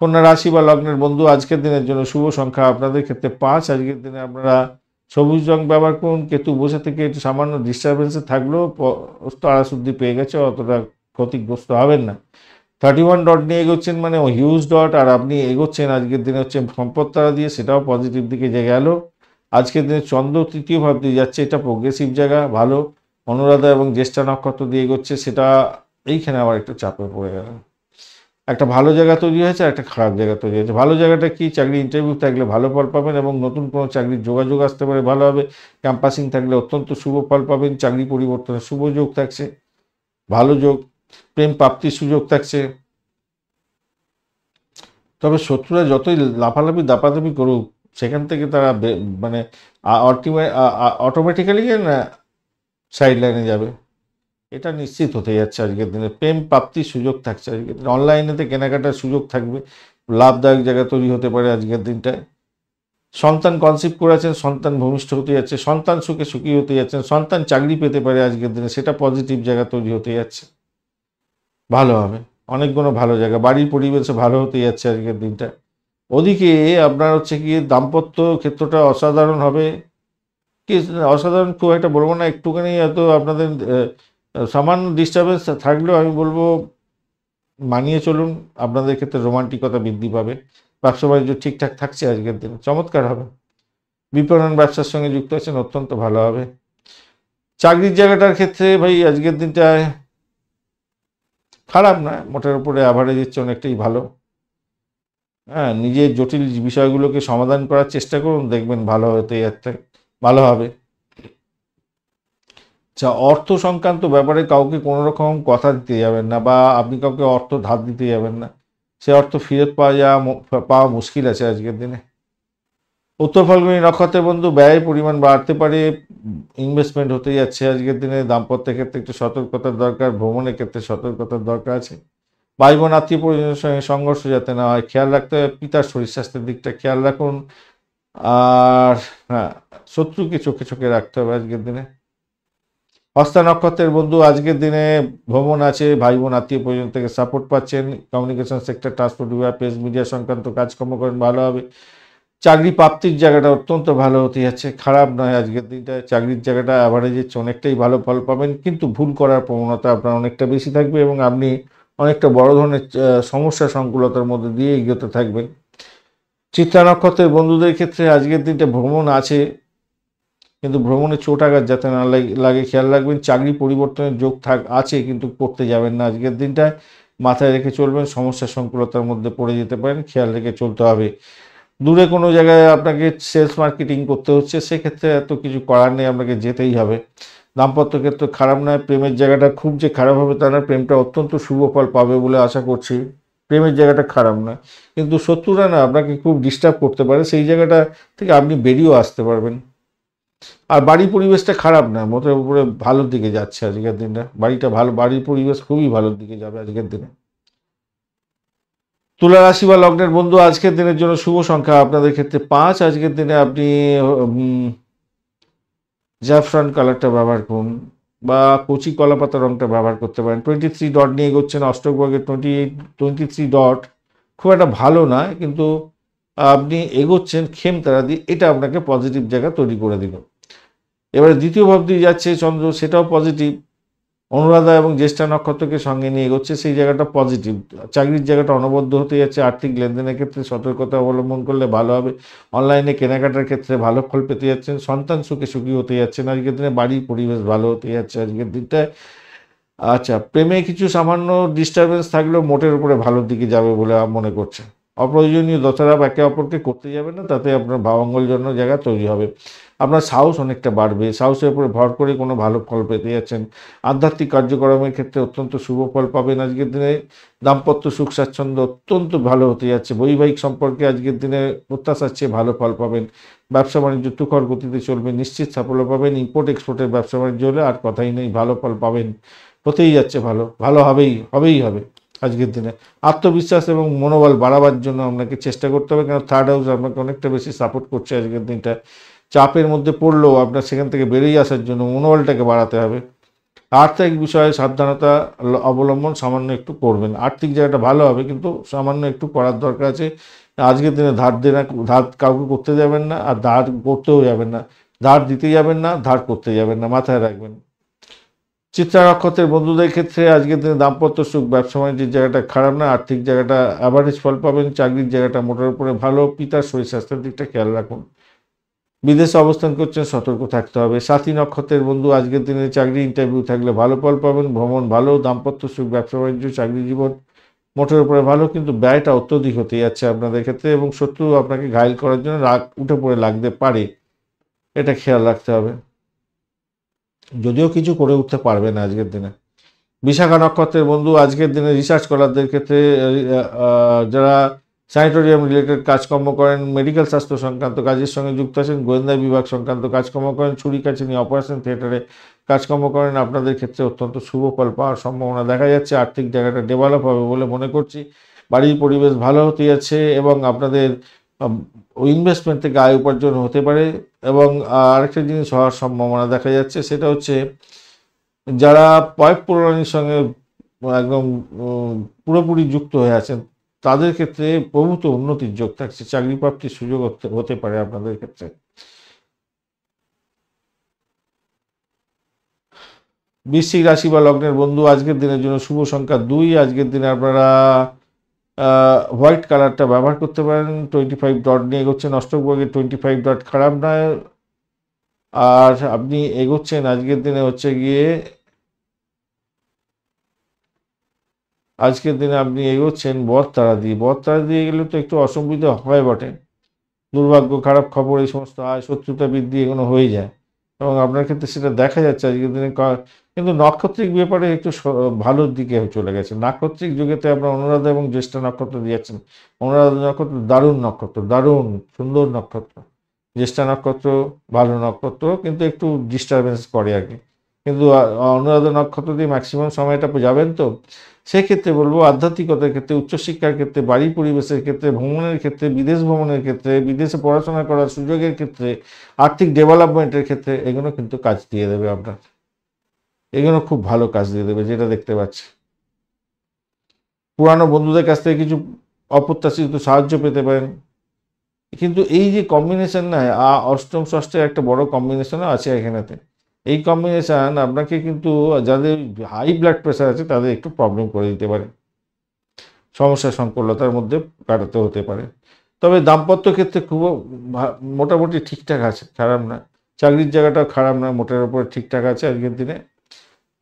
কন্যা রাশি বা লগ্নের বন্ধু আজকের দিনের জন্য শুভ সংখ্যা আপনাদের ক্ষেত্রে 5। আজকের দিনে আপনারা সবুজ রং ব্যবহার করুন। কেতু বসে থেকে একটু সামান্য ডিস্টারবেন্সে থাকলেও তারা শুদ্ধি পেয়ে গেছে, অতটা ক্ষতিগ্রস্ত হবেন না। 31 ডট নিয়ে এগোচ্ছেন, মানে হিউজ ডট, আর আপনি এগোচ্ছেন আজকের দিনে হচ্ছে সম্পদ তারা দিয়ে, সেটাও পজিটিভ দিকে যে গেল। আজকের দিনে চন্দ্র তৃতীয় ভাব দিয়ে যাচ্ছে, এটা প্রোগ্রেসিভ জায়গা, ভালো। অনুরাধা এবং জ্যেষ্ঠা নক্ষত্র দিয়ে এগোচ্ছে, সেটা এইখানে আবার একটু চাপে পড়ে গেল। একটা ভালো জায়গা তৈরি হয়েছে, একটা খারাপ জায়গা তৈরি হয়েছে। ভালো জায়গাটা কি, চাকরি ইন্টারভিউ থাকলে ভালো ফল পাবেন এবং নতুন কোনো চাকরির যোগাযোগ আসতে পারে, ভালো হবে। ক্যাম্পাসিং থাকলে অত্যন্ত শুভ ফল পাবেন। চাকরি পরিবর্তনের শুভ যোগ থাকছে, ভালো যোগ। প্রেম প্রাপ্তির সুযোগ থাকছে। তবে শত্রুরা যতই লাফালাফি দাপাদাপি করুক, সেখান থেকে তারা মানে অটোমেটিক্যালি না সাইড লাইনে যাবে, এটা নিশ্চিত হতে যাচ্ছে। আজকের দিনে প্রেম প্রাপ্তির সুযোগ থাকছে। আজকের দিনে অনলাইনেতে কেনাকাটার সুযোগ থাকবে, লাভদায়ক জায়গা তৈরি হতে পারে আজকের দিনটায়। সন্তান কনসিভ করেছেন, সন্তান ভূমিষ্ঠ হতে যাচ্ছে, সন্তান সুখে সুখী হতে যাচ্ছেন, সন্তান চাকরি পেতে পারে আজকের দিনে, সেটা পজিটিভ জায়গা তৈরি হতে যাচ্ছে, ভালো হবে। অনেকগুলো ভালো জায়গা, বাড়ির পরিবেশে ভালো হতে যাচ্ছে আজকের দিনটা। ওদিকে আপনার হচ্ছে কি দাম্পত্য ক্ষেত্রটা অসাধারণ হবে। কি অসাধারণ খুব একটা বলবো না, একটুখানি এত আপনাদের সামান্য ডিস্টারবেন্স থাকলেও আমি বলবো মানিয়ে চলুন। আপনাদের ক্ষেত্রে রোমান্টিকতা বৃদ্ধি পাবে। ব্যবসা বাণিজ্য ঠিকঠাক থাকছে আজকের দিনে, চমৎকার হবে। বিপণন ব্যবসার সঙ্গে যুক্ত আছেন, অত্যন্ত ভালো হবে। চাকরির জায়গাটার ক্ষেত্রে ভাই আজকের দিনটায় খারাপ না, মোটের উপরে অ্যাভারেজ হচ্ছে, অনেকটাই ভালো। হ্যাঁ, নিজের জটিল বিষয়গুলোকে সমাধান করার চেষ্টা করুন, দেখবেন ভালো হতে যাচ্ছে, ভালো হবে। আচ্ছা, অর্থ সংক্রান্ত ব্যাপারে কাউকে কোনো রকম কথা দিতে যাবেন না, বা আপনি কাউকে অর্থ ধার দিতে যাবেন না। সে অর্থ ফেরত পাওয়া মুশকিল আছে আজকের দিনে। উত্তর ফাল্গুনী নক্ষত্রের বন্ধু, ব্যয়ের পরিমাণ বাড়তে পারে, ইনভেস্টমেন্ট হতে যাচ্ছে আজকের দিনে। দাম্পত্যের ক্ষেত্রে একটু সতর্কতার দরকার, ভ্রমণের ক্ষেত্রে সতর্কতার দরকার আছে। ভাই বোন আত্মীয় পরিজনের সঙ্গে সংঘর্ষ যাতে না হয় খেয়াল রাখতে হবে। পিতার শরীর স্বাস্থ্যের দিকটা খেয়াল রাখুন। আর হ্যাঁ, শত্রুকে চোখে চোখে রাখতে হবে আজকের দিনে। হস্তা নক্ষত্রের বন্ধু, আজকের দিনে ভ্রমণ আছে, ভাই বোন আত্মীয় পরিজন থেকে সাপোর্ট পাচ্ছেন। কমিউনিকেশন সেক্টর, ট্রান্সপোর্ট বিভাগ, প্রেস মিডিয়া সংক্রান্ত কাজকর্ম করেন, ভালো হবে। চাকরি প্রাপ্তির জায়গাটা অত্যন্ত ভালো হতে যাচ্ছে, খারাপ নয় আজকের দিনটায়। চাকরির জায়গাটা অ্যাভারেজের চেয়ে অনেকটাই ভালো ফল পাবেন, কিন্তু ভুল করার প্রবণতা আপনার অনেকটা বেশি থাকবে এবং আপনি অনেকটা বড় ধরনের সমস্যা সংকুলতার মধ্যে দিয়ে এগোতে থাকবেন। চিত্রা নক্ষত্রের বন্ধুদের ক্ষেত্রে আজকের দিনটা ভ্রমণ আছে, কিন্তু ভ্রমণে চোট আঘাত যাতে না লাগে খেয়াল রাখবেন। চাকরি পরিবর্তনের যোগ আছে, কিন্তু করতে যাবেন না আজকের দিনটায়। মাথায় রেখে চলবেন, সমস্যা সংকুলতার মধ্যে পড়ে যেতে পারেন, খেয়াল রেখে চলতে হবে। দূরে কোনো জায়গায় আপনাকে সেলস মার্কেটিং করতে হচ্ছে, সেক্ষেত্রে এত কিছু করার নেই, আপনাকে যেতেই হবে। দাম্পত্য ক্ষেত্রে খারাপ নয়, প্রেমের জায়গাটা খুব যে খারাপ হবে তা না, প্রেমটা অত্যন্ত শুভ ফল পাবে বলে আশা করছি। প্রেমের জায়গাটা খারাপ নয়, কিন্তু শত্রুরা না আপনাকে খুব ডিস্টার্ব করতে পারে, সেই জায়গাটা থেকে আপনি বেরিয়েও আসতে পারবেন। আর বাড়ির পরিবেশটা খারাপ না, মোটের উপরে ভালোর দিকে যাচ্ছে আজকের দিনটা। বাড়িটা ভালো, বাড়ির পরিবেশ খুবই ভালোর দিকে যাবে আজকের দিনে। তুলা রাশি বা লগ্নের বন্ধু, আজকের দিনের জন্য শুভ সংখ্যা আপনাদের ক্ষেত্রে 5। আজকের দিনে আপনি জাফরান কালারটা ব্যবহার করুন, বা কচি কলাপাতা রংটা ব্যবহার করতে পারেন। 23 ডট নিয়ে এগোচ্ছেন, অষ্টক বর্গের 23 ডট খুব একটা ভালো নয়, কিন্তু আপনি এগোচ্ছেন খেমতারা দিয়ে, এটা আপনাকে পজিটিভ জায়গা তৈরি করে দিল। এবারে দ্বিতীয় ভাব দিয়ে যাচ্ছে চন্দ্র, সেটাও পজিটিভ। অনুরাধা এবং জ্যেষ্ঠা নক্ষত্রকে সঙ্গে নিয়ে এগোচ্ছে, সেই জায়গাটা পজিটিভ। চাকরির জায়গাটা অনবদ্য হতে যাচ্ছে। আর্থিক লেনদেনের ক্ষেত্রে সতর্কতা অবলম্বন করলে ভালো হবে। অনলাইনে কেনাকাটার ক্ষেত্রে ভালো ফল পেতে যাচ্ছেন। সন্তান সুখী হতে যাচ্ছেন আজকের দিনে। বাড়ির পরিবেশ ভালো হতে যাচ্ছে আজকের দিনটায়। আচ্ছা, প্রেমে কিছু সামান্য ডিস্টারবেন্স থাকলেও মোটের উপরে ভালোর দিকে যাবে বলে মনে করছে। অপ্রয়োজনীয় দোষারোপ একে অপরকে করতে যাবে না, তাতে আপনার ভাবাঙ্গলজন্য জায়গা তৈরি হবে। আপনার সাহস অনেকটা বাড়বে, সাহসের উপরে ভর করে কোনো ভালো ফল পেতে যাচ্ছেন। আধ্যাত্মিক কার্যক্রমের ক্ষেত্রে অত্যন্ত শুভ ফল পাবেন আজকের দিনে। দাম্পত্য সুখ স্বাচ্ছন্দ্য অত্যন্ত ভালো হতে যাচ্ছে। বৈবাহিক সম্পর্কে আজকের দিনে প্রত্যাশার চেয়ে ভালো ফল পাবেন। ব্যবসা বাণিজ্য তুখর গতিতে চলবে, নিশ্চিত সাফল্য পাবেন। ইম্পোর্ট এক্সপোর্টের ব্যবসা বাণিজ্য হলে আর কথাই নেই, ভালো ফল পাবেন। হতেই যাচ্ছে ভালো, ভালো হবেই হবে আজকের দিনে। আত্মবিশ্বাস এবং মনোবল বাড়াবার জন্য আপনাকে চেষ্টা করতে হবে, কারণ থার্ড হাউস আপনাকে অনেকটা বেশি সাপোর্ট করছে আজকের দিনটা। চাপের মধ্যে পড়লেও আপনার সেখান থেকে বেরিয়ে আসার জন্য মনোবলটাকে বাড়াতে হবে। আর্থিক বিষয়ে সাবধানতা অবলম্বন সামান্য একটু করবেন। আর্থিক জায়গাটা ভালো হবে, কিন্তু সামান্য একটু করার দরকার আছে। আজকের দিনে ধার কাউকে করতে যাবেন না, আর ধার করতেও যাবেন না। ধার দিতে যাবেন না, ধার করতে যাবেন না, মাথায় রাখবেন। চিত্রা নক্ষত্রের বন্ধুদের ক্ষেত্রে আজকের দিনে দাম্পত্য সুখ, ব্যবসা বাণিজ্যের জায়গাটা খারাপ না, আর্থিক জায়গাটা অ্যাভারেজ ফল পাবেন। চাকরির জায়গাটা মোটের উপরে ভালো। পিতার শরীর স্বাস্থ্যের দিকটা খেয়াল রাখুন। বিদেশে অবস্থান করছেন, সতর্ক থাকতে হবে। সাথী নক্ষত্রের বন্ধু, আজকের দিনে চাকরি ইন্টারভিউ থাকলে ভালো ফল পাবেন। ভ্রমণ ভালো, দাম্পত্য সুখ, ব্যবসা বাণিজ্য, চাকরি জীবন মোটের উপরে ভালো, কিন্তু ব্যয়টা অত্যধিক হতে যাচ্ছে আপনাদের ক্ষেত্রে, এবং শত্রু আপনাকে ঘায়েল করার জন্য উঠে পড়ে লাগতে পারে, এটা খেয়াল রাখতে হবে। যদিও কিছু করে উঠতে পারবে না আজকের দিনে। বিশাখা নক্ষত্রের বন্ধু, আজকের দিনে রিসার্চ স্কলারদের ক্ষেত্রে যারা স্যানিটোরিয়াম রিলেটেড কাজকর্ম করেন, মেডিকেল স্বাস্থ্য সংক্রান্ত কাজের সঙ্গে যুক্ত আছেন, গোয়েন্দা বিভাগ সংক্রান্ত কাজকর্ম করেন, ছুরি কাছে নিয়ে অপারেশন থিয়েটারে কাজকর্ম করেন, আপনাদের ক্ষেত্রে অত্যন্ত শুভ ফল পাওয়ার সম্ভাবনা দেখা যাচ্ছে। আর্থিক জায়গাটা ডেভেলপ হবে বলে মনে করছি। বাড়ির পরিবেশ ভালো হতে যাচ্ছে, এবং আপনাদের ইনভেস্টমেন্ট থেকে আয় উপার্জন হতে পারে। এবং আরেকটা জিনিস হওয়ার সম্ভাবনা দেখা যাচ্ছে, সেটা হচ্ছে যারা পয়েক পুরাণের সঙ্গে একদম পুরোপুরি যুক্ত হয়ে আছেন, তাদের ক্ষেত্রে প্রভূত উন্নতির যোগ থাকছে। চাকরি প্রাপ্তির সুযোগ হতে পারে আপনাদের ক্ষেত্রে। বৃশ্চিক রাশি বা লগ্নের বন্ধু, আজকের দিনের জন্য শুভ সংখ্যা 2। আজকের দিনে আপনারা হোয়াইট কালারটা ব্যবহার করতে পারেন। 25 ডট নিয়ে এগোচ্ছেন, অষ্টক বর্গের 25 ডট খারাপ নয়। আর আপনি এগোচ্ছেন আজকের দিনে হচ্ছে গিয়ে, আজকের দিনে আপনি এগোচ্ছেন বরতারা দিয়ে গেলে তো একটু অসুবিধা হয় বটে। দুর্ভাগ্য, খারাপ খবর, এই সমস্ত আয় শত্রুতা বৃদ্ধি এগুলো হয়ে যায়। এবং আপনার ক্ষেত্রে সেটা দেখা যাচ্ছে আজকের দিনে। কিন্তু নক্ষত্রিক ব্যাপারে একটু ভালোর দিকে চলে গেছে। নাক্ষত্রিক যুগেতে আপনার অনুরাধা এবং জ্যেষ্ঠা নক্ষত্র দিয়েছেন। অনুরাধা নক্ষত্র দারুণ নক্ষত্র, দারুণ সুন্দর নক্ষত্র। জ্যেষ্ঠা নক্ষত্র ভালো নক্ষত্র, কিন্তু একটু ডিস্টারবেন্স করে আর কি। কিন্তু অনুরাধা নক্ষত্র দিয়ে ম্যাক্সিমাম সময়টা যাবেন তো। সেক্ষেত্রে বলবো আধ্যাত্মিকতার ক্ষেত্রে, উচ্চশিক্ষার ক্ষেত্রে, বাড়ি পরিবেশের ক্ষেত্রে, ভ্রমণের ক্ষেত্রে, বিদেশ ভ্রমণের ক্ষেত্রে, বিদেশে পড়াশোনা করার সুযোগের ক্ষেত্রে, আর্থিক ডেভেলপমেন্টের ক্ষেত্রে এগুলো কিন্তু কাজ দিয়ে দেবে আপনার। এগুলো খুব ভালো কাজ দিয়ে দেবে, যেটা দেখতে পাচ্ছি। পুরানো বন্ধুদের কাছ থেকে কিছু অপ্রত্যাশিত সাহায্য পেতে পারেন। কিন্তু এই যে কম্বিনেশন না, অষ্টম ষষ্ঠের একটা বড় কম্বিনেশনও আছে এখানেতে। এই কম্বিনেশন আপনাকে কিন্তু, যাদের হাই ব্লাড প্রেশার আছে তাদের একটু প্রবলেম করে দিতে পারে, সমস্যা সংকুলতার মধ্যে কাটাতে হতে পারে। তবে দাম্পত্য ক্ষেত্রে খুব মোটামুটি ঠিকঠাক আছে, খারাপ না। চাকরির জায়গাটাও খারাপ না, মোটের উপরে ঠিকঠাক আছে আজকের দিনে।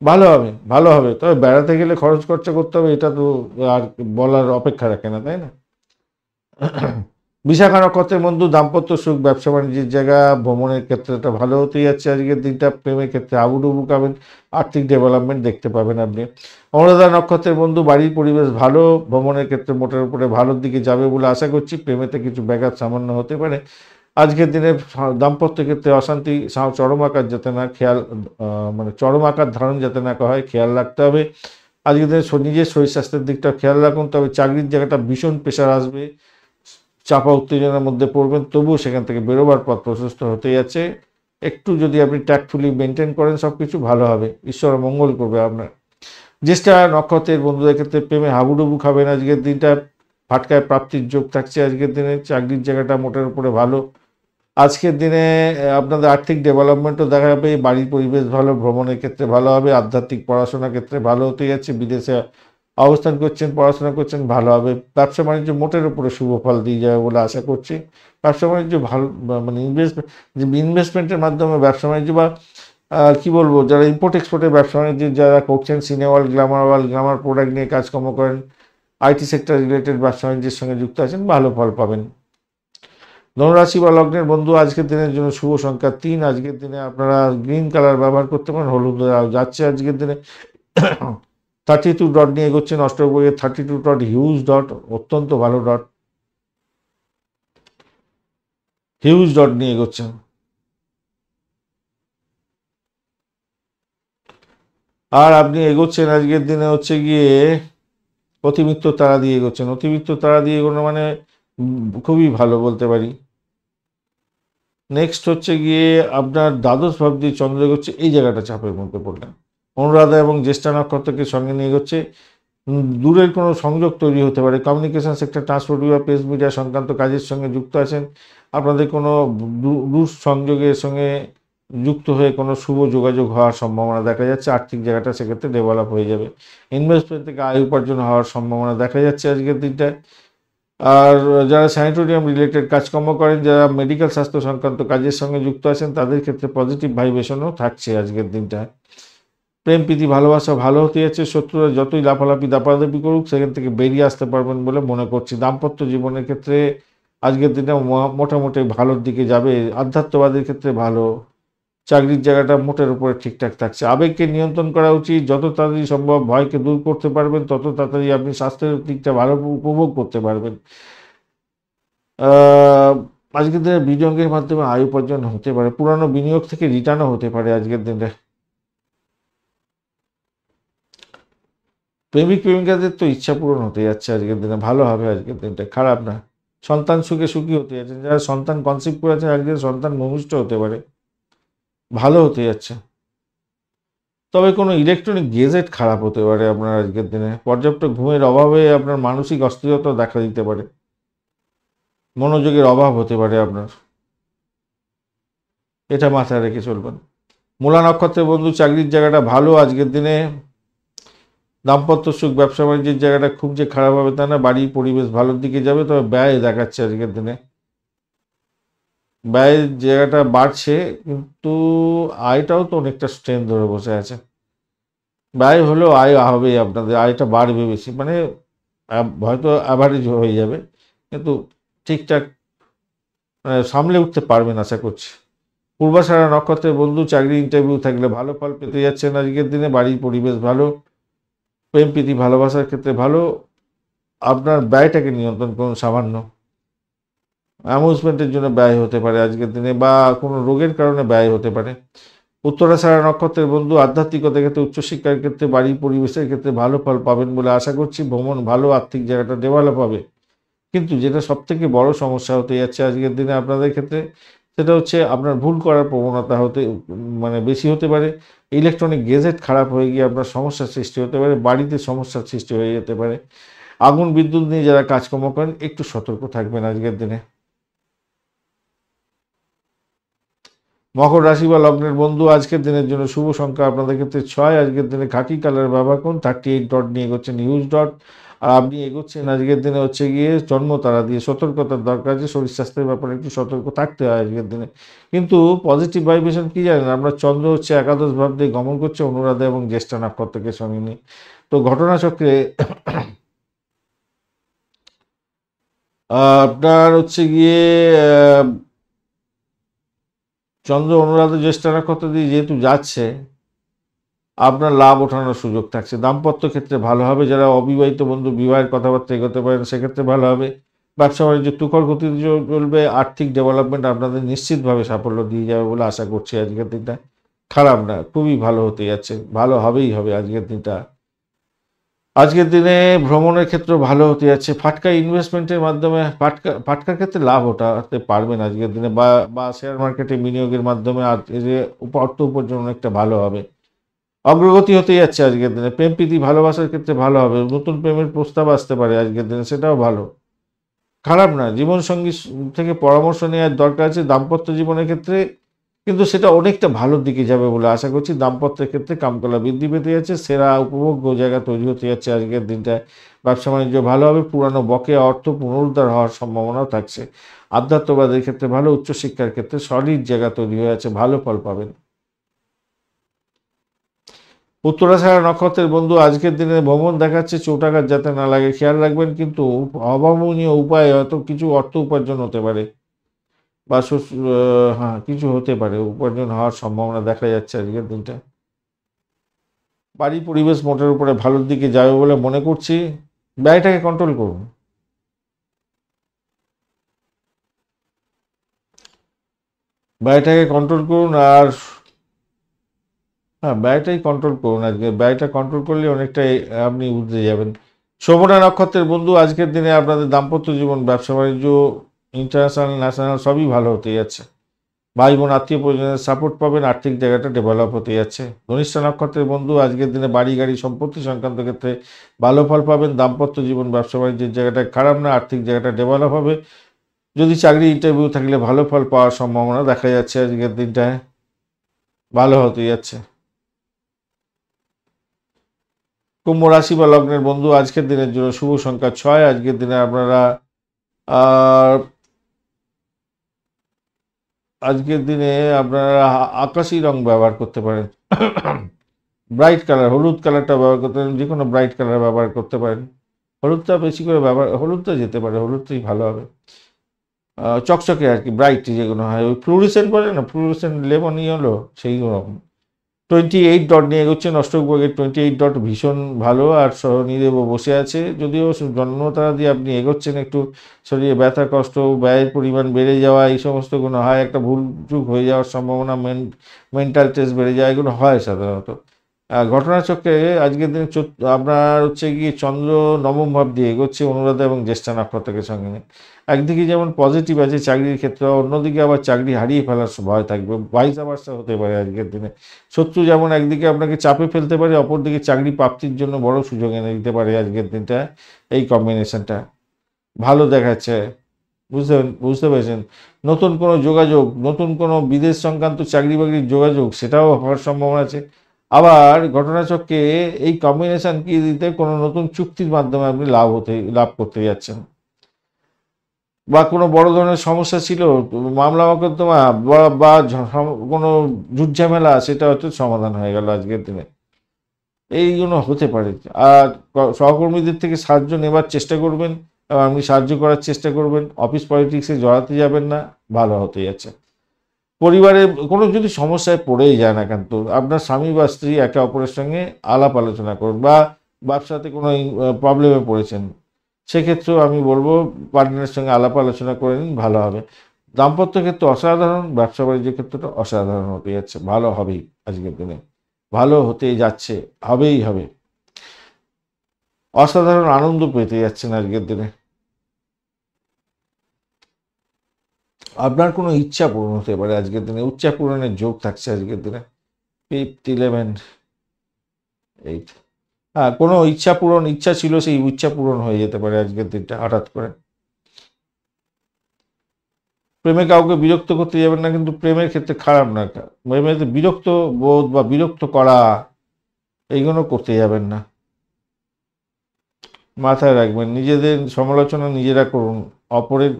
ভালো হবে, ভালো হবে। তবে বেড়াতে গেলে খরচ খরচা করতে হবে, এটা তো আর বলার অপেক্ষা রাখে না, তাই না? বিশাখা নক্ষত্রের বন্ধু দাম্পত্য সুখ, ব্যবসা বাণিজ্যের জায়গা, ভ্রমণের ক্ষেত্রে এটা ভালো হতেই যাচ্ছে আজকের দিনটা। প্রেমের ক্ষেত্রে হাবুডুবু খাবেন, আর্থিক ডেভেলপমেন্ট দেখতে পাবেন আপনি। অনুরাধা নক্ষত্রের বন্ধু বাড়ির পরিবেশ ভালো, ভ্রমণের ক্ষেত্রে মোটের উপরে ভালোর দিকে যাবে বলে আশা করছি। প্রেমেতে কিছু ব্যাঘাত সামান্য হতে পারে আজকের দিনে। দাম্পত্য ক্ষেত্রে অশান্তি চরম আকার যাতে না মানে চরম আকার ধারণ যাতে না হয় খেয়াল রাখতে হবে। আজকের দিনে নিজের শরীর স্বাস্থ্যের দিকটা খেয়াল রাখুন। তবে চাকরির জায়গাটা ভীষণ প্রেশার আসবে, চাপা উত্তেজনার মধ্যে পড়বেন, তবুও সেখান থেকে বেরোবার পথ প্রশস্ত হতে যাচ্ছে। একটু যদি আপনি ট্যাক্টফুলি মেনটেন করেন সব কিছু ভালো হবে, ঈশ্বর মঙ্গল করবে আপনার। জ্যেষ্ঠা নক্ষত্রের বন্ধুদের ক্ষেত্রে প্রেমে হাবুডুবু খাবেন আজকের দিনটা। ফাটকায় প্রাপ্তির যোগ থাকছে আজকের দিনে। চাকরির জায়গাটা মোটের উপরে ভালো আজকের দিনে। আপনাদের আর্থিক ডেভেলপমেন্টও দেখা যাবে, বাড়ির পরিবেশ ভালো, ভ্রমণের ক্ষেত্রে ভালো হবে, আধ্যাত্মিক পড়াশোনার ক্ষেত্রে ভালো হতে যাচ্ছে। বিদেশে অবস্থান করছেন, পড়াশোনা করছেন, ভালো হবে। ব্যবসা বাণিজ্য মোটের উপরে শুভ ফল দিয়ে যাবে বলে আশা করছি। ব্যবসা বাণিজ্য ভালো, মানে ইনভেস্টমেন্টের মাধ্যমে ব্যবসা বাণিজ্য বা কি বলবো, যারা ইম্পোর্ট এক্সপোর্টের ব্যবসা বাণিজ্য যারা করছেন, সিনেওয়াল, গ্ল্যামার প্রোডাক্ট নিয়ে কাজকর্ম করেন, আইটি সেক্টর রিলেটেড ব্যবসা বাণিজ্যের সঙ্গে যুক্ত আছেন, ভালো ফল পাবেন। ধনুরাশি বা লগ্নের বন্ধু আজকের দিনের জন্য শুভ সংখ্যা 3। আজকের দিনে আপনারা গ্রিন কালার ব্যবহার করতে পারেন, হলুদ যাচ্ছে আজকের দিনে। 32 ডট নিয়ে এগোচ্ছেন অষ্টবইয়ের 32 ডট, হিউজ ডট, অত্যন্ত ভালো ডট, হিউজ ডট নিয়ে এগোচ্ছেন। আর আপনি এগোচ্ছেন আজকের দিনে হচ্ছে গিয়ে অতিরিক্ত তারা দিয়ে এগোচ্ছেন। অতিরিক্ত তারা দিয়ে এগোনো মানে খুবই ভালো বলতে পারি। নেক্সট হচ্ছে গিয়ে আপনার দ্বাদশ ভাব দিয়ে চন্দ্র এগোচ্ছে, এই জায়গাটা চাপের মধ্যে পড়লেন। অনুরাধা এবং জ্যেষ্ঠা নক্ষত্রকে সঙ্গে নিয়ে এগোচ্ছে। দূরের কোনো সংযোগ তৈরি হতে পারে, কমিউনিকেশন সেক্টর, ট্রান্সপোর্ট বা প্রেস মিডিয়া সংক্রান্ত কাজের সঙ্গে যুক্ত আছেন। আপনাদের কোনো দূর সংযোগের সঙ্গে যুক্ত হয়ে কোনো শুভ যোগাযোগ হওয়ার সম্ভাবনা দেখা যাচ্ছে। আর্থিক জায়গাটা সেক্ষেত্রে ডেভেলপ হয়ে যাবে। ইনভেস্টমেন্ট থেকে আয় উপার্জন হওয়ার সম্ভাবনা দেখা যাচ্ছে আজকের দিনটায়। আর যারা স্যানিটোরিয়াম রিলেটেড কাজকর্ম করেন, যারা মেডিকেল স্বাস্থ্য সংক্রান্ত কাজের সঙ্গে যুক্ত আছেন, তাদের ক্ষেত্রে পজিটিভ ভাইব্রেশনও থাকছে আজকের দিনটায়। প্রেম প্রীতি ভালোবাসা ভালো হতে যাচ্ছে। শত্রুরা যতই লাফালাফি দাপাদাপি করুক, সেখান থেকে বেরিয়ে আসতে পারবেন বলে মনে করছি। দাম্পত্য জীবনের ক্ষেত্রে আজকের দিনে মোটামুটি ভালোর দিকে যাবে। আধ্যাত্মবাদের ক্ষেত্রে ভালো। চাকরির জায়গাটা মোটের উপরে ঠিকঠাক থাকছে। আবেগকে নিয়ন্ত্রণ করা উচিত, যত তাড়াতাড়ি সম্ভব ভয়কে দূর করতে পারবেন তত তাড়াতাড়ি আপনি স্বাস্থ্যের দিকটা ভালো উপভোগ করতে পারবেন। আজকের দিনে বিনিয়োগের মাধ্যমে আয় উপার্জন হতে পারে, পুরানো বিনিয়োগ থেকে রিটার্নও হতে পারে আজকের দিনে। প্রেমিক প্রেমিকাদের তো ইচ্ছা পূরণ হতে যাচ্ছে আজকের দিনে, ভালো হবে আজকের দিনটা, খারাপ না। সন্তান সুখে সুখী হতে যাচ্ছেন, যারা সন্তান কনসিভ করেছেন আজকের সন্তান ভূমিষ্ঠ হতে পারে, ভালো হতে যাচ্ছে। তবে কোনো ইলেকট্রনিক গেজেট খারাপ হতে পারে আপনার আজকের দিনে। পর্যাপ্ত ঘুমের অভাবে আপনার মানসিক অস্থিরতা দেখা দিতে পারে, মনোযোগের অভাব হতে পারে আপনার, এটা মাথায় রেখে চলবেন। মূলা নক্ষত্রের বন্ধু চাকরির জায়গাটা ভালো আজকের দিনে। দাম্পত্য সুখ, ব্যবসা বাণিজ্যের জায়গাটা খুব যে খারাপ হবে তা না, বাড়ির পরিবেশ ভালোর দিকে যাবে। তবে ব্যয় দেখাচ্ছে আজকের দিনে, ব্যয়ের জায়গাটা বাড়ছে, কিন্তু আয়টাও তো অনেকটা স্ট্রেন ধরে বসে আছে। ব্যয় হলেও আয় হবেই, আপনাদের আয়টা বাড়বে বেশি, মানে হয়তো অ্যাভারেজ হয়ে যাবে, কিন্তু ঠিকঠাক সামলে উঠতে পারবেন আশা করছি। পূর্বাষাঢ়া নক্ষত্রের বন্ধু চাকরি ইন্টারভিউ থাকলে ভালো ফল পেতে যাচ্ছেন আজকের দিনে। বাড়ির পরিবেশ ভালো, প্রেম প্রীতি ভালোবাসার ক্ষেত্রে ভালো। আপনার ব্যয়টাকে নিয়ন্ত্রণ করুন সামান্য। অ্যামিউজমেন্টের জন্য ব্যয় হতে পারে আজকের দিনে, বা কোনো রোগের কারণে ব্যয় হতে পারে। উত্তরাষাঢ়া নক্ষত্রের বন্ধু আধ্যাত্মিকতার ক্ষেত্রে, উচ্চশিক্ষার ক্ষেত্রে, বাড়ির পরিবেশের ক্ষেত্রে ভালো ফল পাবেন বলে আশা করছি। ভ্রমণ ভালো, আর্থিক জায়গাটা ডেভেলপ হবে। কিন্তু যেটা সবথেকে বড় সমস্যা হতে যাচ্ছে আজকের দিনে আপনাদের ক্ষেত্রে, সেটা হচ্ছে আপনার ভুল করার প্রবণতা মানে বেশি হতে পারে। ইলেকট্রনিক গেজেট খারাপ হয়ে গিয়ে আপনার সমস্যার সৃষ্টি হতে পারে, বাড়িতে সমস্যার সৃষ্টি হয়ে যেতে পারে। আগুন বিদ্যুৎ নিয়ে যারা কাজকর্ম করেন একটু সতর্ক থাকবেন আজকের দিনে। মকর রাশি বা লগ্নের বন্ধু আজকের দিনের জন্য শুভ সংখ্যা আপনাদের ক্ষেত্রে 6। আজকের দিনে খাকি কালার ব্যবহার করুন। 38 ডট নিয়ে এগোচ্ছেন হিউজ ডট। আর আপনি এগোচ্ছেন আজকের দিনে হচ্ছে গিয়ে জন্ম তারা দিয়ে। সতর্কতার দরকার আছে, শরীর স্বাস্থ্যের ব্যাপারে একটু সতর্ক থাকতে হয় আজকের দিনে। কিন্তু পজিটিভ ভাইব্রেশন কি জানেন, আমরা চন্দ্র হচ্ছে একাদশ ভাব দিয়ে গমন করছে অনুরাধা এবং জ্যেষ্ঠা নক্ষত্রকে সঙ্গে নিয়ে। তো ঘটনাচক্রে আপনার হচ্ছে গিয়ে চন্দ্র অনুরাধা জ্যেষ্ঠা নক্ষত্র দিয়ে যেহেতু যাচ্ছে, আপনার লাভ ওঠানোর সুযোগ থাকছে। দাম্পত্য ক্ষেত্রে ভালো হবে। যারা অবিবাহিত বন্ধু বিবাহের কথাবার্তা এগোতে পারেন সেক্ষেত্রে ভালো হবে। ব্যবসা বাণিজ্য তুখর গতিতে চলবে। আর্থিক ডেভেলপমেন্ট আপনাদের নিশ্চিতভাবে সাফল্য দিয়ে যাবে বলে আশা করছি আজকের দিনটা। খারাপ না, খুবই ভালো হতে যাচ্ছে, ভালো হবেই হবে আজকের দিনটা। আজকের দিনে ভ্রমণের ক্ষেত্রে ভালো হতে যাচ্ছে। ফাটকা ইনভেস্টমেন্টের মাধ্যমে ফাটকার ক্ষেত্রে লাভ ওঠাতে পারবেন আজকের দিনে, বা শেয়ার মার্কেটে বিনিয়োগের মাধ্যমে অর্থ উপার্জন অনেকটা ভালো হবে। অগ্রগতি হতে যাচ্ছে আজকের দিনে। প্রেম প্রীতি ভালোবাসার ক্ষেত্রে ভালো হবে। নতুন প্রেমের প্রস্তাব আসতে পারে আজকের দিনে, সেটাও ভালো, খারাপ না। জীবনসঙ্গী থেকে পরামর্শ নেওয়ার দরকার আছে দাম্পত্য জীবনের ক্ষেত্রে, কিন্তু সেটা অনেকটা ভালোর দিকে যাবে বলে আশা করছি। দাম্পত্যের ক্ষেত্রে কামকলা বৃদ্ধি পেতে যাচ্ছে। সেরা উপভোগ্য জায়গা তৈরি হতে যাচ্ছে আজকের দিনটায়। ব্যবসা বাণিজ্য ভালো হবে। পুরানো বকেয়া অর্থ পুনরুদ্ধার হওয়ার সম্ভাবনাও থাকছে। আধ্যাত্মবাদের ক্ষেত্রে ভালো। উচ্চশিক্ষার ক্ষেত্রে সলিড জায়গা তৈরি হয়ে আছে, ভালো ফল পাবেন। উত্তরাষাঢ়া নক্ষত্রের বন্ধু আজকের দিনে ভ্রমণ দেখাচ্ছে, চোটাঘাত যাতে না লাগে খেয়াল রাখবেন। কিন্তু অভাবনীয় উপায়ে হয়তো কিছু অর্থ উপার্জন হতে পারে, বা হ্যাঁ কিছু হতে পারে, উপার্জন হওয়ার সম্ভাবনা দেখা যাচ্ছে আজকের দিনটা। বাড়ি পরিবেশ মোটের উপরে ভালোর দিকে যাবে বলে মনে করছি। ব্যয়টাকে কন্ট্রোল করুন। ব্যয়টাকে কন্ট্রোল করুন। আর হ্যাঁ, ব্যয়টাই কন্ট্রোল করুন। আজকে ব্যয়টা কন্ট্রোল করলে অনেকটাই আপনি উঠতে যাবেন। শোভনা নক্ষত্রের বন্ধু আজকের দিনে আপনাদের দাম্পত্য জীবন, ব্যবসা বাণিজ্য, ইন্টারন্যাশনাল ন্যাশনাল সবই ভালো হতে যাচ্ছে। ভাই বোন আত্মীয় পরিজনের সাপোর্ট পাবেন। আর্থিক জায়গাটা ডেভেলপ হতে যাচ্ছে। ধনিষ্ঠা নক্ষত্রের বন্ধু আজকের দিনে বাড়ি গাড়ি সম্পত্তি সংক্রান্ত ক্ষেত্রে ভালো ফল পাবেন। দাম্পত্য জীবন ব্যবসা বাণিজ্যের জায়গাটা খারাপ না, আর্থিক জায়গাটা ডেভেলপ হবে। যদি চাকরি ইন্টারভিউ থাকলে ভালো ফল পাওয়ার সম্ভাবনা দেখা যাচ্ছে আজকের দিনটায়, ভালো হতে যাচ্ছে। কুম্ভ রাশি বা লগ্নের বন্ধু আজকের দিনের জন্য শুভ সংখ্যা 6। আজকের দিনে আপনারা আজকের দিনে আপনারা আকাশি রং ব্যবহার করতে পারেন। ব্রাইট কালার, হলুদ কালারটা ব্যবহার করতে পারেন। যে কোনো ব্রাইট কালার ব্যবহার করতে পারেন। হলুদটা বেশি করে হলুদটা যেতে পারে, হলুদটাই ভালো হবে। চকচকে আর কি, ব্রাইট যেগুলো হয়, ওই ফ্লুরিসেন্ট বলে না, ফ্লুরিসেন্ট লেমন হলো সেই রকম। 28 ডট নিয়ে এগোচ্ছেন। অষ্টক ভাগের 28 ডট ভীষণ ভালো। আর শনিদেবও বসে আছে, যদিও জন্মতারা দিয়ে আপনি এগোচ্ছেন, একটু শরীরে ব্যথা কষ্ট, ব্যয়ের পরিমাণ বেড়ে যাওয়া, এই সমস্তগুলো হয়। একটা ভুল চুক হয়ে যাওয়ার সম্ভাবনা, মেন্টাল টেস্ট বেড়ে যায়, এগুলো হয় সাধারণত। ঘটনাচক্রে আজকের দিনে আপনার হচ্ছে গিয়ে চন্দ্র নবম ভাব দিয়ে এগোচ্ছে অনুরাধা এবং জ্যেষ্ঠা নক্ষত্রকে সঙ্গে নিয়ে। একদিকে যেমন পজিটিভ আছে চাকরির ক্ষেত্রে, অন্যদিকে আবার চাকরি হারিয়ে ফেলার ভয় থাকবে। ভাইস ভার্সা হতে পারে আজকের দিনে। শত্রু যেমন একদিকে আপনাকে চাপে ফেলতে পারে, অপরদিকে চাকরি প্রাপ্তির জন্য বড় সুযোগ এনে দিতে পারে আজকের দিনটা। এই কম্বিনেশনটা ভালো দেখাচ্ছে। বুঝতে পেরেছেন? নতুন কোনো যোগাযোগ, নতুন কোনো বিদেশ সংক্রান্ত চাকরি বাকরির যোগাযোগ, সেটাও হওয়ার সম্ভাবনা আছে। আবার ঘটনাচক্রে এই কম্বিনেশন কি দিতে কোনো নতুন চুক্তির মাধ্যমে আপনি লাভ করতে যাচ্ছেন, বা কোনো বড় ধরনের সমস্যা ছিল, মামলা মকদ্দমা বা কোনো ঝুটঝামেলা, সেটা হয়তো সমাধান হয়ে গেল আজকের দিনে। এইগুলো হতে পারে। আর সহকর্মীদের থেকে সাহায্য নেবার চেষ্টা করবেন, এবং আপনি সাহায্য করার চেষ্টা করবেন। অফিস পলিটিক্সে জড়াতে যাবেন না, ভালো হতে যাচ্ছে। পরিবারে কোনো যদি সমস্যায় পড়েই যায় না কেন, তো আপনার স্বামী বা স্ত্রী একে অপরের সঙ্গে আলাপ আলোচনা করুন, বা ব্যবসাতে কোনো প্রবলেমে পড়েছেন, সেক্ষেত্রেও আমি বলবো পার্টনারের সঙ্গে আলাপ আলোচনা করে নিন, ভালো হবে। দাম্পত্য ক্ষেত্রে অসাধারণ, ব্যবসা বাণিজ্য ক্ষেত্রটা অসাধারণ হতে যাচ্ছে, ভালো হবেই আজকের দিনে, ভালো হতে যাচ্ছে, হবেই হবে, অসাধারণ আনন্দ পেতে যাচ্ছেন আজকের দিনে। আপনার কোনো ইচ্ছা পূরণ হতে পারে আজকের দিনে, ইচ্ছা পূরণের যোগ থাকছে আজকের দিনে। 5, 11, 8, হ্যাঁ, কোনো ইচ্ছা পূরণ, ইচ্ছা ছিল সেই ইচ্ছা পূরণ হয়ে যেতে পারে আজকের দিনটা হঠাৎ করে। প্রেমে কাউকে বিরক্ত করতে যাবেন না, কিন্তু প্রেমের ক্ষেত্রে খারাপ না, প্রেমেতে বিরক্ত বোধ বা বিরক্ত করা এইগুলো করতে যাবেন না, মাথায় রাখবেন। নিজেদের সমালোচনা নিজেরা করুন, অপরের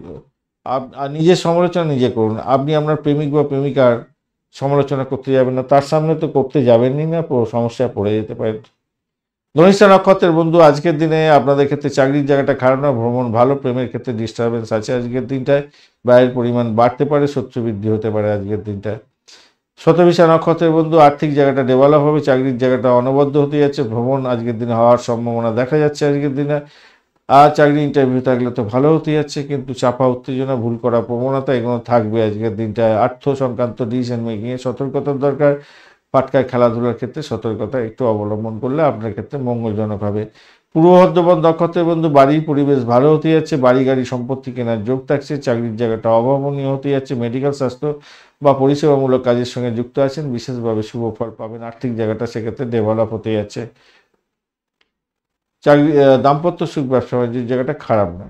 আর নিজের সমালোচনা নিজে করুন। আপনি আপনার প্রেমিক বা প্রেমিকার সমালোচনা করতে যাবেন না, তার সামনে তো করতে যাবেনই না, সমস্যায় পড়ে যেতে পারেন। ধনিষ্ঠা নক্ষত্রের বন্ধু, আজকের দিনে আপনাদের ক্ষেত্রে চাকরির জায়গাটা খারাপ না, ভ্রমণ ভালো, প্রেমের ক্ষেত্রে ডিস্টারবেন্স আছে আজকের দিনটায়, ব্যয়ের পরিমাণ বাড়তে পারে, শত্রু বৃদ্ধি হতে পারে আজকের দিনটায়। শতবিশা নক্ষত্রের বন্ধু, আর্থিক জায়গাটা ডেভেলপ হবে, চাকরির জায়গাটা অনবদ্য হতে যাচ্ছে, ভ্রমণ আজকের দিনে হওয়ার সম্ভাবনা দেখা যাচ্ছে আজকের দিনে। আর চাকরি ইন্টারভিউ থাকলে তো ভালো হতে যাচ্ছে, কিন্তু চাপা উত্তেজনা, ভুল করা প্রবণতা এগুলো থাকবে আজকের দিনটায়। অর্থ সংক্রান্ত ডিসিশন মেকিংয়ে সতর্কতার দরকার, পাটকায় খেলাধুলার ক্ষেত্রে সতর্কতা একটু অবলম্বন করলে আপনার ক্ষেত্রে মঙ্গলজনক হবে। পূর্ব বর্ধমান নক্ষত্রের বন্ধু, বাড়ির পরিবেশ ভালো হতে যাচ্ছে, বাড়ি গাড়ি সম্পত্তি কেনার যোগ থাকছে, চাকরির জায়গাটা অভাবনীয় হতে যাচ্ছে, মেডিকেল স্বাস্থ্য বা পরিষেবামূলক কাজের সঙ্গে যুক্ত আছেন, বিশেষভাবে শুভ ফল পাবেন, আর্থিক জায়গাটা সেক্ষেত্রে ডেভেলপ হতে যাচ্ছে। চাকরি, দাম্পত্য সুখ, ব্যবসা বাণিজ্যের জায়গাটা খারাপ না,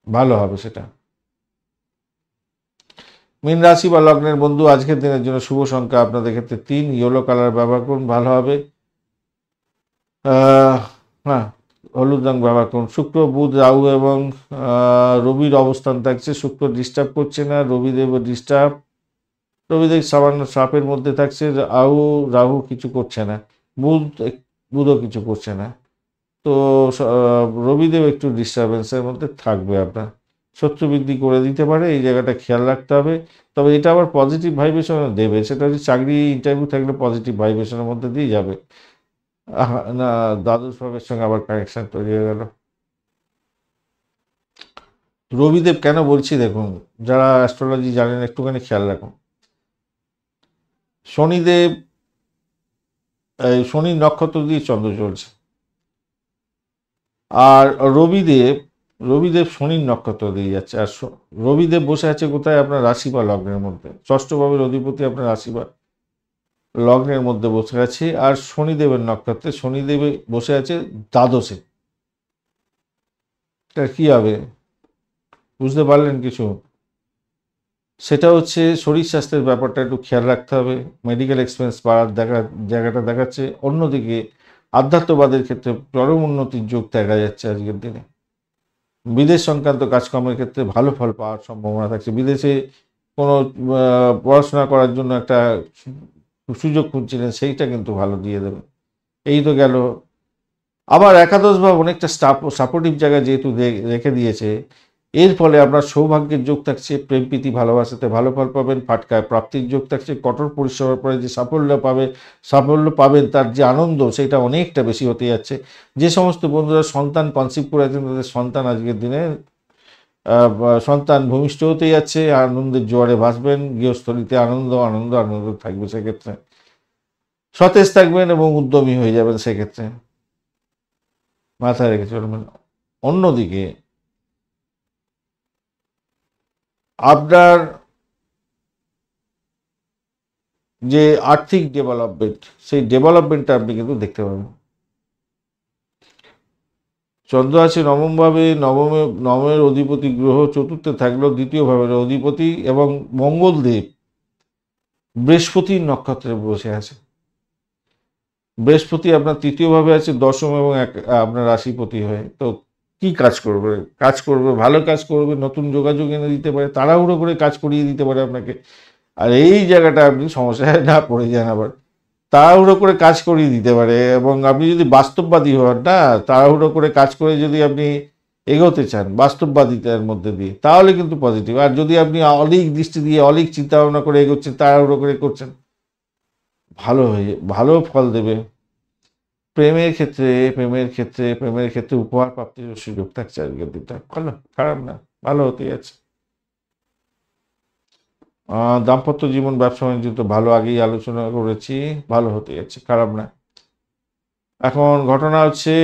ভালো হবে সেটা। মীন রাশি বা লগ্নের বন্ধু, আজকের দিনের জন্য শুভ সংখ্যা আপনাদের ক্ষেত্রে 3, ইয়েলো কালার ব্যবহার করুন, ভালো হবে। হ্যাঁ, হলুদ রং ব্যবহার করুন। শুক্র, বুধ, রাহু এবং রবির অবস্থান থাকছে, শুক্র ডিস্টার্ব করছে না, রবিদেবও ডিস্টার্ব, রবিদেব সামান্য চাপের মধ্যে থাকছে, রাহু কিছু করছে না, বুধও কিছু করছে না, তো রবিদেব একটু ডিস্টারবেন্সের মধ্যে থাকবে, আপনার শত্রু বৃদ্ধি করে দিতে পারে, এই জায়গাটা খেয়াল রাখতে হবে। তবে এটা আবার পজিটিভ ভাইব্রেশন দেবে, সেটা হচ্ছে চাকরি ইন্টারভিউ থাকলে পজিটিভ ভাইব্রেশনের মধ্যে দিয়ে যাবে। না, দ্বাদশ ভাবের সঙ্গে আবার কানেকশন তৈরি হয়ে গেল। রবিদেব কেন বলছি দেখুন, যারা অ্যাস্ট্রোলজি জানেন একটুখানি খেয়াল রাখুন। শনিদেব, শনির নক্ষত্র দিয়ে চন্দ্র চলছে, আর রবিদেব শনির নক্ষত্র দিয়ে যাচ্ছে, আর রবিদেব বসে আছে কোথায়, আপনার রাশি বা লগ্নের মধ্যে, ষষ্ঠ ভাবের অধিপতি আপনার রাশি বা লগ্নের মধ্যে বসে আছে, আর শনিদেবের নক্ষত্রে শনিদেব বসে আছে দ্বাদশে। এটা কি হবে বুঝতে পারলেন কিছু? সেটা হচ্ছে শরীর স্বাস্থ্যের ব্যাপারটা একটু খেয়াল রাখতে হবে, মেডিকেল এক্সপেন্স বাড়ার জায়গাটা দেখাচ্ছে। অন্যদিকে আধ্যাত্মবাদের ক্ষেত্রে চরম উন্নতির যোগ দেখা যাচ্ছে আজকের দিনে। বিদেশ সংক্রান্ত কাজকর্মের ক্ষেত্রে ভালো ফল পাওয়ার সম্ভাবনা থাকছে, বিদেশে কোনো পড়াশোনা করার জন্য একটা সুযোগ খুঁজছিলেন, সেইটা কিন্তু ভালো দিয়ে দেবে। এই তো গেল। আবার একাদশ ভাব অনেকটা সাপোর্টিভ জায়গা যেহেতু রেখে দিয়েছে, এর ফলে আপনার সৌভাগ্যের যোগ থাকছে, প্রেম প্রীতি ভালোবাসাতে ভালো ফল পাবেন, ফাটকায় প্রাপ্তির যোগ থাকছে, কঠোর পরিশ্রমের পরে যে সাফল্য পাবেন, তার যে আনন্দ সেটা অনেকটা বেশি হতে যাচ্ছে। যে সমস্ত বন্ধুরা সন্তান কনসিভ করে আছেন, তাদের সন্তান আজকের দিনে সন্তান ভূমিষ্ঠ হতে যাচ্ছে, আনন্দের জোয়ারে ভাসবেন, গৃহস্থলীতে আনন্দ আনন্দ আনন্দ থাকবে, সেক্ষেত্রে সতেজ থাকবেন এবং উদ্যমী হয়ে যাবেন, সেক্ষেত্রে মাথায় রেখে চলবেন। অন্যদিকে আপনার যে আর্থিক ডেভেলপমেন্ট, সেই ডেভেলপমেন্টটা আপনি কিন্তু দেখতে পাবেন। চন্দ্র আছে নবমভাবে, নবমের অধিপতি গ্রহ চতুর্থে থাকলেও দ্বিতীয় ভাবের অধিপতি এবং মঙ্গলদেব বৃহস্পতির নক্ষত্রে বসে আছে। বৃহস্পতি আপনার তৃতীয়ভাবে আছে, দশম এবং আপনার রাশিপতি হয়ে। তো কি কাজ করবে, ভালো কাজ করবে, নতুন যোগাযোগ এনে দিতে পারে, তাড়াহুড়ো করে কাজ করিয়ে দিতে পারে আপনাকে। আর এই জায়গাটা আপনি সমস্যায় না পড়ে যান, আবার তাড়াহুড়ো করে কাজ করিয়ে দিতে পারে। এবং আপনি যদি বাস্তববাদী হন না, তাড়াহুড়ো করে কাজ করে যদি আপনি এগোতে চান বাস্তববাদিতার মধ্যে দিয়ে, তাহলে কিন্তু পজিটিভ। আর যদি আপনি অলিক দৃষ্টি দিয়ে অলিক চিন্তা ভাবনা করে এগোচ্ছেন, তাড়াহুড়ো করে করছেন, ভালো ফল দেবে। প্রেমের ক্ষেত্রে উপহার প্রাপ্তির সুযোগ থাকছে আজকের দিনটা, ভালো, খারাপ না, ভালো হতে যাচ্ছে। দাম্পত্য জীবন, ব্যবসা বাণিজ্য তো ভালো, আগেই আলোচনা করেছি, ভালো হতে যাচ্ছে, খারাপ না। এখন ঘটনা হচ্ছে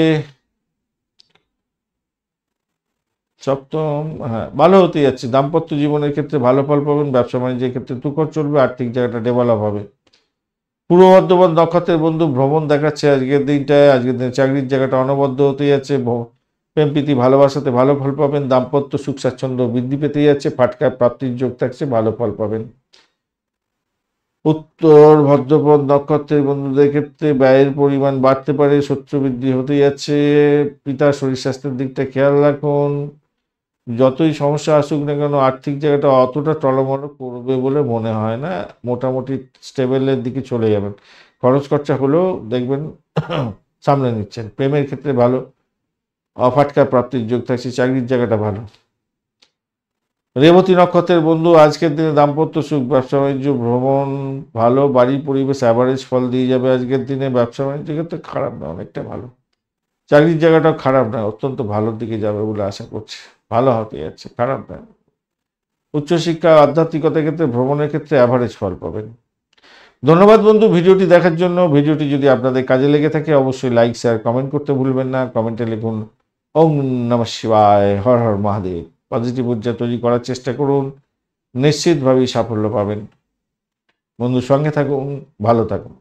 সপ্তম, হ্যাঁ ভালো হতে যাচ্ছে। দাম্পত্য জীবনের ক্ষেত্রে ভালো ফল পাবেন, ব্যবসা বাণিজ্যের ক্ষেত্রে তুখর চলবে, আর্থিক জায়গাটা ডেভেলপ হবে। পূর্ব বর্ধমান নক্ষত্রের বন্ধু ভ্রমণ দেখাচ্ছে আজকের দিনটায়। আজকের দিনে চাকরির জায়গাটা অনবদ্য হতে যাচ্ছে। প্রেম প্রীতি ভালোবাসাতে ভালো ফল পাবেন। দাম্পত্য সুখ স্বাচ্ছন্দ্য বৃদ্ধি পেতে যাচ্ছে। ফাটকা প্রাপ্তির যোগ থাকছে, ভালো ফল পাবেন। উত্তর ভদ্রপদ নক্ষত্রের বন্ধুদের ক্ষেত্রে ব্যয়ের পরিমাণ বাড়তে পারে, শত্রু বৃদ্ধি হতে যাচ্ছে। পিতার শরীর স্বাস্থ্যের দিকটা খেয়াল রাখুন। যতই সমস্যা আসুক না কেন, আর্থিক জায়গাটা অতটা টলমল করবে বলে মনে হয় না, মোটামুটি স্টেবলের দিকে চলে যাবেন। খরচ খরচা হলেও দেখবেন সামলে নিচ্ছেন। প্রেমের ক্ষেত্রে ভালো, অফাটকা প্রাপ্তির যোগ থাকছে, চাকরির জায়গাটা ভালো। রেবতী নক্ষত্রের বন্ধু আজকের দিনে দাম্পত্য সুখ, ব্যবসা বাণিজ্য ভ্রমণ ভালো, বাড়ির পরিবেশ অ্যাভারেজ ফল দিয়ে যাবে আজকের দিনে। ব্যবসা বাণিজ্যের ক্ষেত্রে খারাপ না, অনেকটা ভালো। চাকরির জায়গাটাও খারাপ না, অত্যন্ত ভালোর দিকে যাবে বলে আশা করছি, ভালো হতে যাচ্ছে, খারাপ না। উচ্চশিক্ষা আধ্যাত্মিকতার ক্ষেত্রে ভ্রমণের ক্ষেত্রে অ্যাভারেজ ফল পাবেন। ধন্যবাদ বন্ধু ভিডিওটি দেখার জন্য। ভিডিওটি যদি আপনাদের কাজে লেগে থাকে অবশ্যই লাইক শেয়ার কমেন্ট করতে ভুলবেন না। কমেন্টে লিখুন ওম নমঃ শিবায়, হর হর মহাদেব। পজিটিভ ঊর্জা তৈরি করার চেষ্টা করুন, নিশ্চিতভাবেই সাফল্য পাবেন। বন্ধুর সঙ্গে থাকুন, ভালো থাকুন।